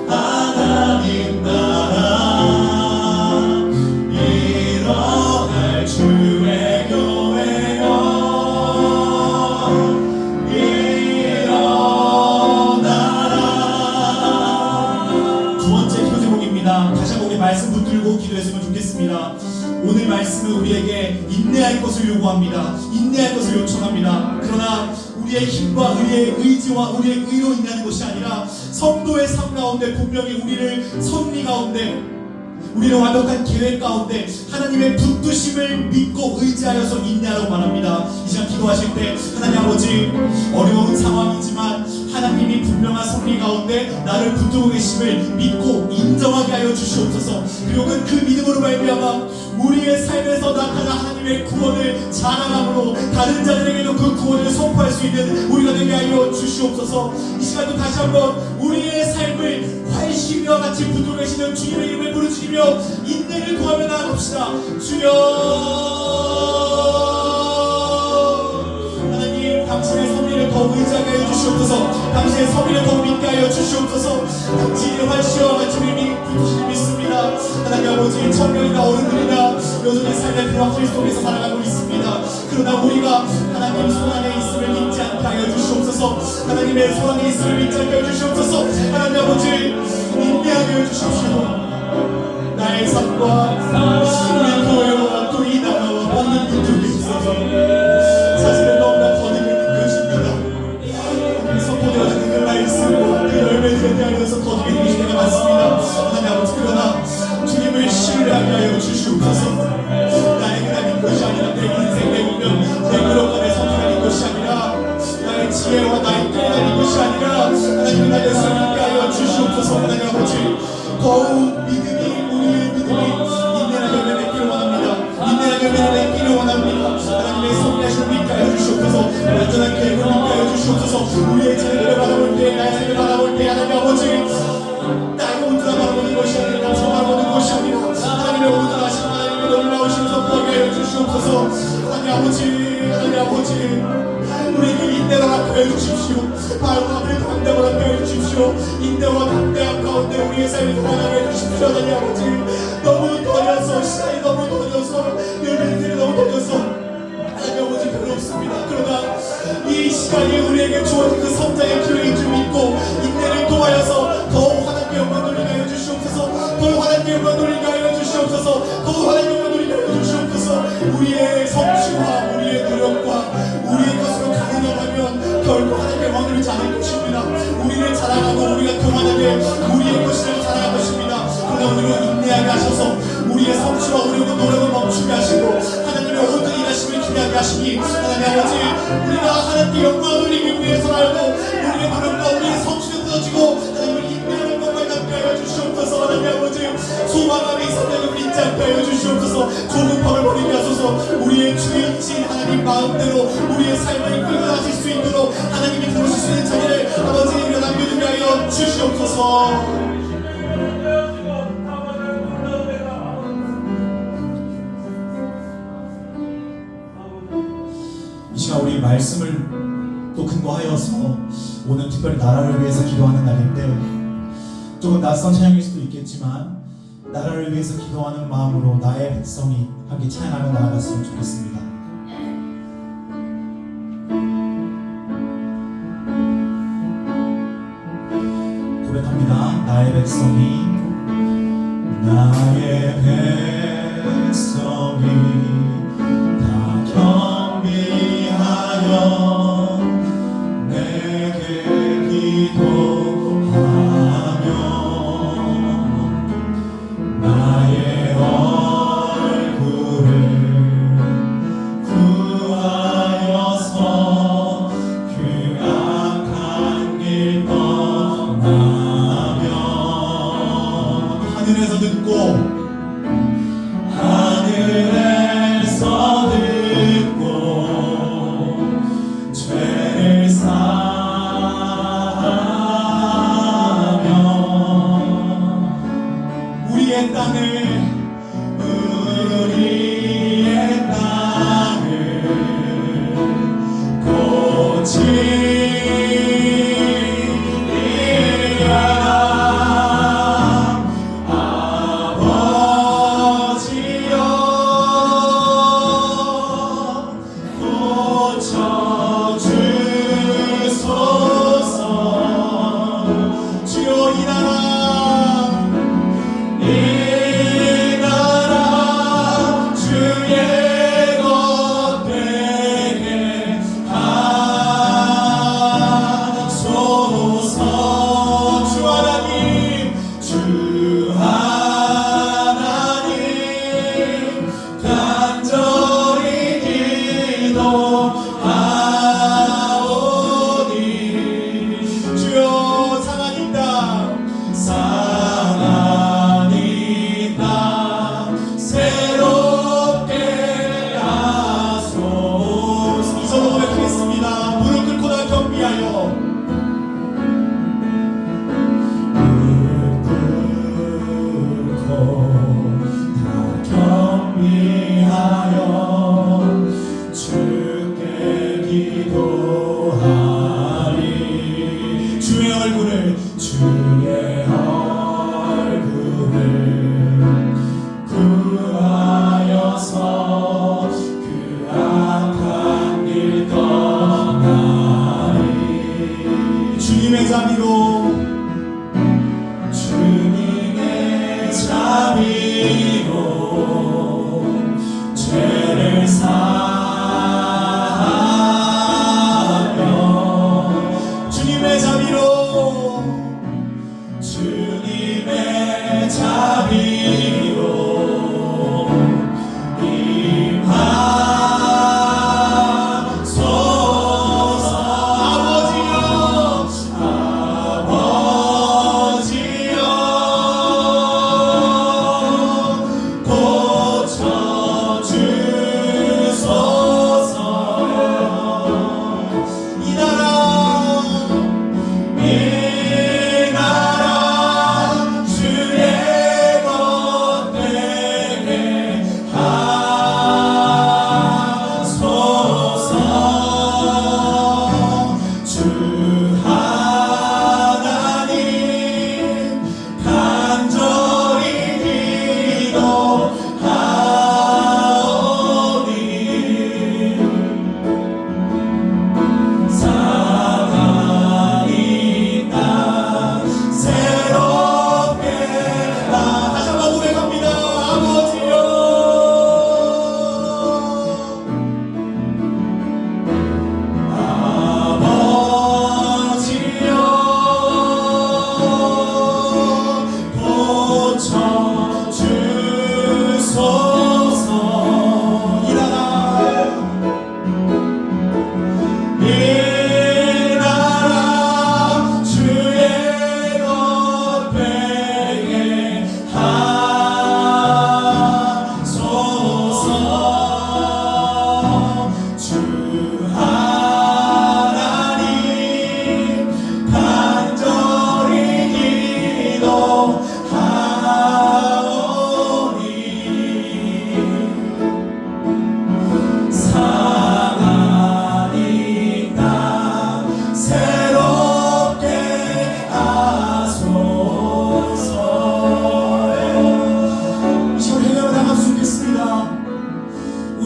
하나님 나라 일어날 주의 교회여 두 번째 표제목입니다. 다시 한번 우리 말씀 붙들고 기도했으면 좋겠습니다. 오늘 말씀은 우리에게 인내할 것을 요구합니다. 인내할 것을 요청합니다. 그러나 우리의 힘과 우리의 의지와 우리의 의로 인하는 것이 아니라 성도의 삶 가운데 분명히 우리를 섭리 가운데 우리는 완벽한 계획 가운데 하나님의 붙드심을 믿고 의지하여서 인내하라고 말합니다. 이 시간 기도하실 때 하나님 아버지 어려운 상황이지만 하나님이 분명한 섭리 가운데 나를 붙들고 계심을 믿고 인정하게 하여 주시옵소서. 그리고 그 믿음으로 말미암아 우리의 삶에서 나타난 하나님의 하나님의 구원을 자랑함으로 다른 자들에게도 그 구원을 선포할 수 있는 우리가 되게 하여 주시옵소서. 이 시간도 다시 한번 우리의 삶을 활시위와 같이 붙들고 계시는 주님의 이름을 부르짖으며 인내를 구하며 나아갑시다. 주여, 하나님 당신의 섭리를 더 의지하게 하여 주시옵소서. 당신의 섭리를 더 믿게 하여 주시옵소서. 당신의 활시와 같이 우리 믿습니다. 하나님 아버지, 청년이나 어른들이나 여전히 삶의 불확실 속에서 살아가고 있습니다. 그러나 우리가 하나님 손 안에 있음을 믿지 않게 하여 주시옵소서. 하나님의 손 안에 있음을 믿지 않게 하여 주시옵소서. 하나님 아버지, 인내하게 하여 주십시오. 나의 삶과 우리 교회와 또 이 나라와 모든 분들이 있어서 사실은 너무나 거듭되는 것입니다. 선포되어지는 그 말씀과 그 열매들에 대하여서 거듭되는 것이 내가 맞습니다. 하나님 아버지, 그러나 주님을 신뢰하게 하여 주시옵소서. 나의 그날인 것이 아니라 내 인생, 내 운명, 내 그릇과 내 성품인 것이 아니라 나의 지혜와 나의 깨달인 것이 아니라 하나님 나의 삶을 하여 주시옵소서. 하나님 아버지, 더욱 믿음이, 우리의 믿음이 인내나 열매 맺기를 원합니다. 인내나 열매를 맺기를 원합니다. 하나님의 섭리하심을 믿게 하여 주시옵소서. 완전한 계획을 믿게 하여 주시옵소서. 우리의 재능을 바라볼 때, 나의 삶을 바라볼 때 하나님 아버지, 나의 온전한 바라보는 것이 아니라 저 바라보는 것이 아니라 하나님의 온전하신 하나님의 놀라우신 선포하게 하여 주시옵소서. 하나님 아버지, 하나님 아버지, 우리에게 인내를 하게 하여 주십시오. 마음을 담대하게 하여 주십시오. 인내와 담대함 가운데 우리의 삶이 돌아가게 해 주십시오. 하나님 아버지, 너무 더뎌서 시간이 너무 더뎌서 열매들이 너무 더뎌서 하나님 아버지 별로 없습니다. 그러나 이 시간이 우리에게 주어진 그 성장의 기회인 줄 믿고 인내를 통하여서 더욱 하나님께 영광 돌리게 하여 주시옵소서. 더욱 하나님께 영광 돌리게 하여 주시옵소서. 더욱 하나님께 영광 돌리게 하여 주시옵소서. 우리의 성취와 우리의 노력과 우리의 것으로 가능하다면 결코 하나님의 영광 돌리지 않을 것입니다. 우리를 자랑하고 우리가 교만하게 우리의 것을 자랑할 것입니다. 그러나 우리를 인내하게 하셔서 우리의 성취와 우리의 노력을 멈추게 하시고 하나님의 온전히 일하심을 기대하게 하시니 하나님 아버지, 우리가 하나님께 영광을 돌리기 위해서라도 우리의 노력과 우리의 성취는 무너지고 하나님을 인내하는 것만 남게 하여 주시옵소서. 하나님 아버지, 소망 안에 있었다는 믿지 않게 하여 주시옵소서. 조급함을 버리게 하소서. 우리의 주인이신 하나님 마음대로 우리의 삶을 이끌고 가실 수 있도록 하나님이 부르실 수 있는 자리를 아버지 우리가 남겨두게 하여 주시옵소서. 이 시간 우리 말씀을 또 근거하여서 오늘 특별히 나라를 위해서 기도하는 날인데, 조금 낯선 찬양일 수도 있겠지만 나라를 위해서 기도하는 마음으로 나의 백성이 함께 찬양하며 나아갔으면 좋겠습니다. 고백합니다. 나의 백성이, 나의 백성이 다 경비하여 내게 기도하며 나의 얼굴을 구하여서 그 악한 길 떠나며 하늘에서 듣고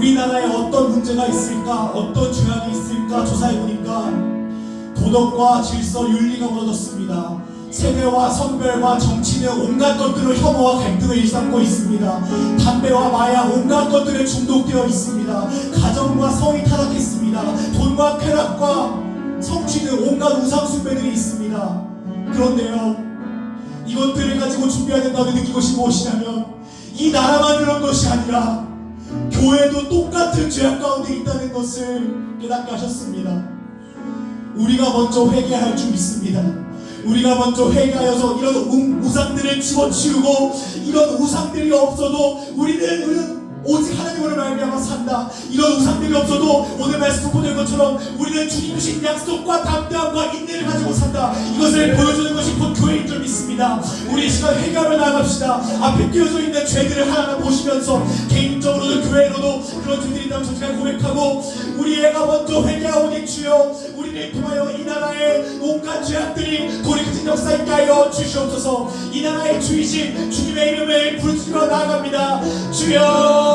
우리나라에 어떤 문제가 있을까, 어떤 죄악이 있을까 조사해보니까 도덕과 질서, 윤리가 무너졌습니다. 세대와 성별과 정치 등 온갖 것들로 혐오와 갈등을 일삼고 있습니다. 담배와 마약, 온갖 것들에 중독되어 있습니다. 가정과 성이 타락했습니다. 돈과 쾌락과 성취 등 온갖 우상 숭배들이 있습니다. 그런데요, 이것들을 가지고 준비해야 된다고 느낀 것이 무엇이냐면, 이 나라만 그런 것이 아니라 교회도 똑같은 죄악 가운데 있다는 것을 깨닫게 하셨습니다. 우리가 먼저 회개할 줄 믿습니다. 우리가 먼저 회개하여서 이런 우상들을 집어치우고, 이런 우상들이 없어도 우리는 오직 하나님으로 말미암아 산다. 이런 우상들이 없어도 오늘 말씀 보는 것처럼 우리는 주님 주신 약속과 담대함과 인내를 가지고 산다. 이것을 보여주는 것이 곧 교회인 줄 믿습니다. 우리 이 시간 회개하며 나아갑시다. 앞에 끼어져 있는 죄들을 하나하나 보시면서 개인적으로도 교회로도 그런 죄들이 있다면 정직하게 고백하고, 우리 애가 먼저 회개하오니 주여, 우리를 통하여 이 나라의 온갖 죄악들이 돌이켜진 역사 있게 하여 주시옵소서. 이 나라의 주이신 주님의 이름을 부르짖으며 나아갑니다. 주여,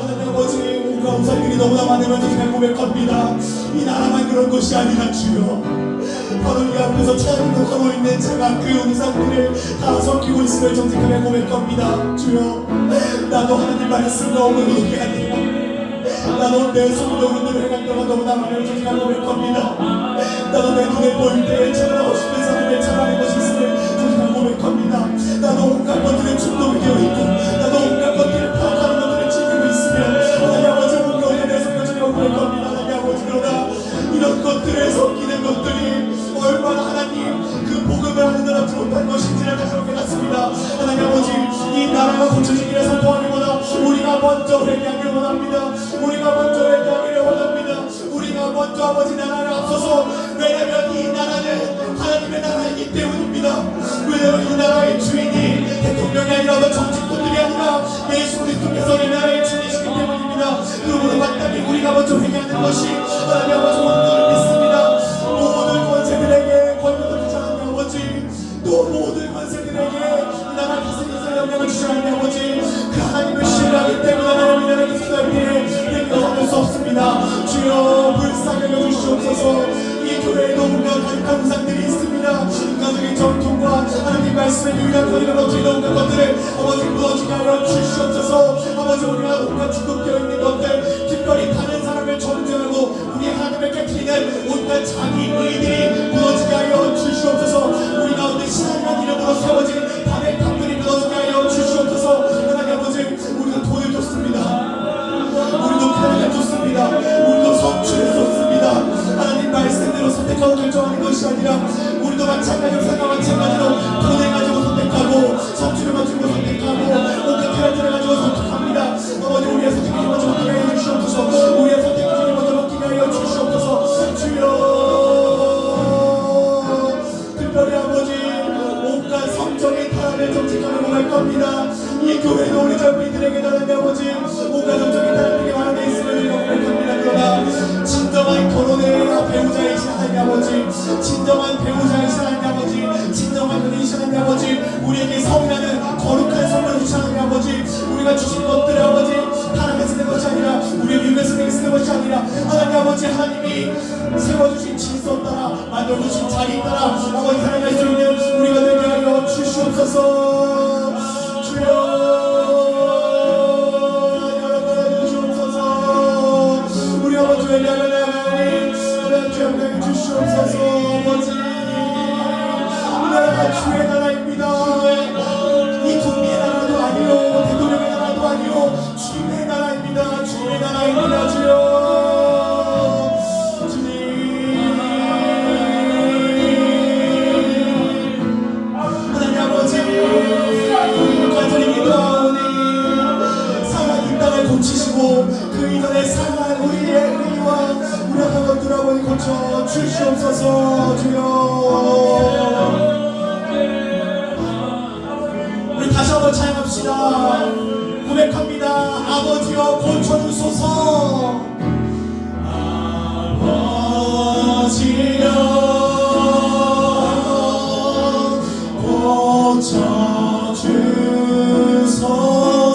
하나님 아버지, 온갖 우상들이 너무나 많으면 정말 고백합니다. 이 나라만 그런 것이 아니라 주여, 바로 이 앞에서 찬양하고 있는 제가 그 우상들을 다 섬기고 있음을 정직하게 고백합니다. 주여, 나도 하나님 말씀 너무 의롭게 하니 나도 내 손으로 그들을 행한다고 너무나 많이 정직하게 고백합니다. 나도 내 눈에 보일 때에 찬양하고 싶은 사람을 찬양하는 것이 있음을 정직하게 고백합니다. 나도 온갖 것들에 중독이 되어 있고, 나도 온갖 것들을 파악하는 것들을 즐기고 있으며, 하나님 아버지, 온갖 내 손을 정직하게 고백합니다. 하나님 아버지, 그러나 이런 것들을 섬기는 것들이 얼마나 하나님 그 복음을 하느라지 못한 것인지를 다시 한번 깨닫습니다. 하나님 아버지, 이 나라가 고쳐지기를 선포하기보다 우리가 먼저 회개하기를 원합니다. 우리가 먼저 회개하기를 원합니다. 우리가 먼저 아버지 나라를 앞서서, 왜냐하면 이 나라는 하나님의 나라이기 때문입니다. 왜냐하면 이 나라의 주인이 대통령이 아니라 정치꾼들이 아니라 예수 그리스도께서 이 나라의 주인이시기 때문입니다. 그러므로 마땅히 우리가 먼저 회개하는 것이 하나님 아버지 원도를 믿습니다. 모든 권세들에게 권력을 주신 하나님 아버지, 또 모든 권세들에게 이 나라 다스리는 영향을 주신 하나님 아버지, 그 하나님을 신뢰하기 때문에 하나님 이 나라의 기술에 내려놓을 수 없습니다. 주여, 불쌍히 여주시옵소서. 이 교회에도 온갖 가득한 우상들이 있습니다. 인간적인 전통과 하나님 말씀의 유일한 권위를 얻으려 온갖 것들을 아버지 무너지게 하여 주시옵소서. 아버지, 우리가 온갖 중독되어 있는 것들, 특별히 다른 사람을 존중하고 우리 하나님을 깨뜨리는 온갖 자기 의들이 무너지게 하여 주시옵소서. 우리 가운데 신앙이라는 이름으로 세워진 밤의 탑들이 무너지게 하여 주시옵소서. 하나님 아버지, 우리도 돈을 줬습니다. 우리도 편안을 줬습니다. 우리도 성취를 줬습니다. 하나님 말씀대로 선택하고 결정하는 것이 아니라 우리도 마찬가지로 생각 마찬가지로 돈을 가지고 선택하고 성취를 가지고 선택하고 온갖 테라들을 가지고 선택합니다. 아버지, 우리의 선택이 먼저 먹게 하여 주시옵소서. 우리의 선택이 먼저 먹게 하여 주시옵소서. 주여, 특별히 아버지, 온갖 성적인 타락을 정직하며 갈 겁니다. 이 교회도 우리 젊은이들에게 하나님 아버지, 온갖 성적인 타락들이 많이 있음을 고백합니다. 그러나 진정한 결혼의 배우자이신 하나님 아버지, 진정한 배우자이신 하나님 아버지, 진정한 은혜이신 하나님 아버지, 우리에게 성이라는 거룩한 선물을 주신 하나님 아버지, 우리가 주신 것들을 아버지 타락에 쓰는 것이 아니라 우리의 위험에 쓰는 것이 아니라 하나님 아버지, 하나님이 세워주신 질서 따라 만들어주신 자리 따라 아버지 살아갈 수 있는 우리가 되게 하여 주시옵소서. 주여, 우리 아버지 회개하는 하나님 주여 주시옵소서. 아버지, 이 나라가 주의 나라입니다. 이 국민의 나라도 아니요, 대통령의 나라도 아니요, 주님의 나라입니다. 주님의 나라입니다. 주여, 그 이전에 상한 우리의 의와 우려한 것들하고 고쳐 주시옵소서. 주여, 우리 다시 한번 찬양합시다. 고백합니다. 아버지여, 고쳐주소서. 아버지여, 고쳐주소서.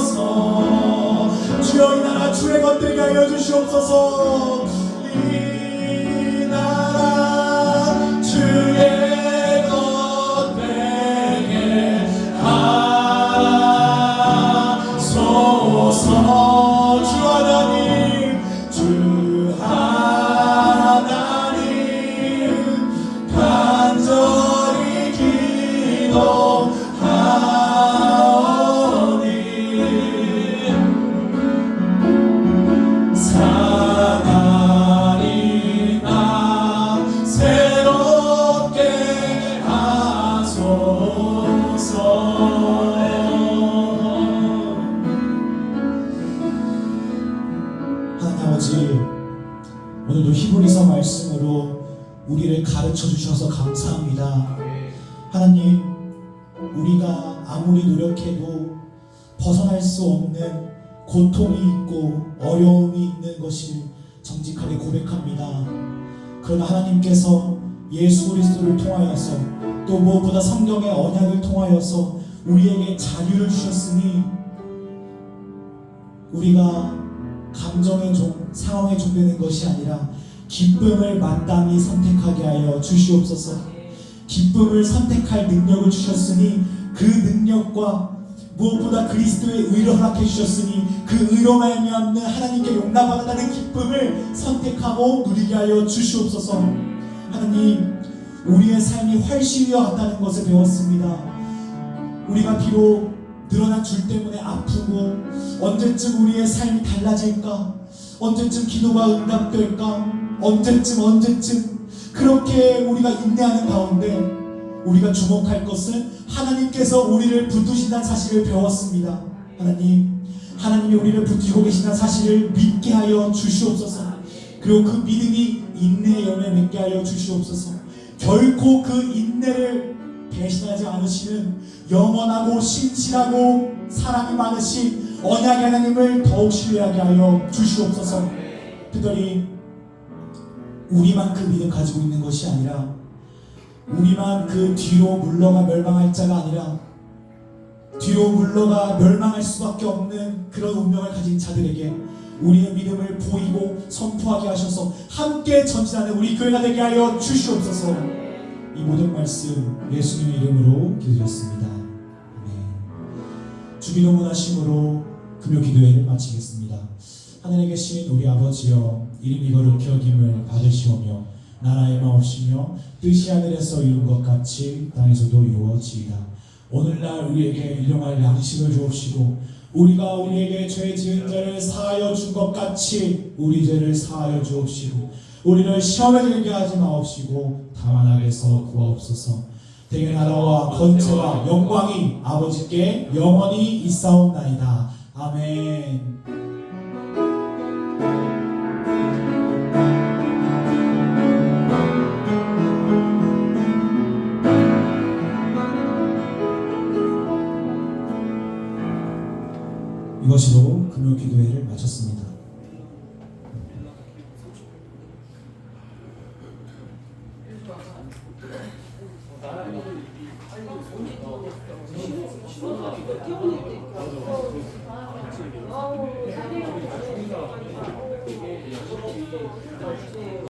말씀으로 우리를 가르쳐 주셔서 감사합니다. 하나님, 우리가 아무리 노력해도 벗어날 수 없는 고통이 있고 어려움이 있는 것을 정직하게 고백합니다. 그러나 하나님께서 예수 그리스도를 통하여서 또 무엇보다 성경의 언약을 통하여서 우리에게 자유를 주셨으니 우리가 감정의 종, 상황의 종 되는 것이 아니라 기쁨을 마땅히 선택하게 하여 주시옵소서. 기쁨을 선택할 능력을 주셨으니 그 능력과 무엇보다 그리스도의 의를 허락해 주셨으니 그 의로 말미암는 하나님께 용납받았다는 기쁨을 선택하고 누리게 하여 주시옵소서. 하나님, 우리의 삶이 활시위와 같다는 것을 배웠습니다. 우리가 비록 늘어난 줄 때문에 아프고 언제쯤 우리의 삶이 달라질까? 언제쯤 기도가 응답될까? 언제쯤 그렇게 우리가 인내하는 가운데 우리가 주목할 것은 하나님께서 우리를 붙드신다는 사실을 배웠습니다. 하나님이 우리를 붙들고 계신다는 사실을 믿게 하여 주시옵소서. 그리고 그 믿음이 인내의 열매 맺게 하여 주시옵소서. 결코 그 인내를 배신하지 않으시는 영원하고 신실하고 사랑이 많으신 언약의 하나님을 더욱 신뢰하게 하여 주시옵소서. 특별히 우리만 그 믿음 가지고 있는 것이 아니라 우리만 그 뒤로 물러가 멸망할 자가 아니라 뒤로 물러가 멸망할 수밖에 없는 그런 운명을 가진 자들에게 우리의 믿음을 보이고 선포하게 하셔서 함께 전진하는 우리 교회가 되게 하여 주시옵소서. 이 모든 말씀 예수님의 이름으로 기도드렸습니다. 주기도문 하심으로 금요 기도회를 마치겠습니다. 하늘에 계신 우리 아버지여, 이름이 거룩히 여김을 받으시오며 나라의 마옵시며 뜻이 하늘에서 이룬 것 같이 땅에서도 이루어지이다. 오늘날 우리에게 일용할 양식을 주옵시고 우리가 우리에게 죄 지은 자를 사하여 준 것 같이 우리 죄를 사하여 주옵시고 우리를 시험에 들게 하지 마옵시고 다만 악에서 구하옵소서. 대개 나라와 권세와 영광이 아버지께 영원히 있사옵나이다. 아멘. 이것으로 금요 기도회를 마쳤습니다.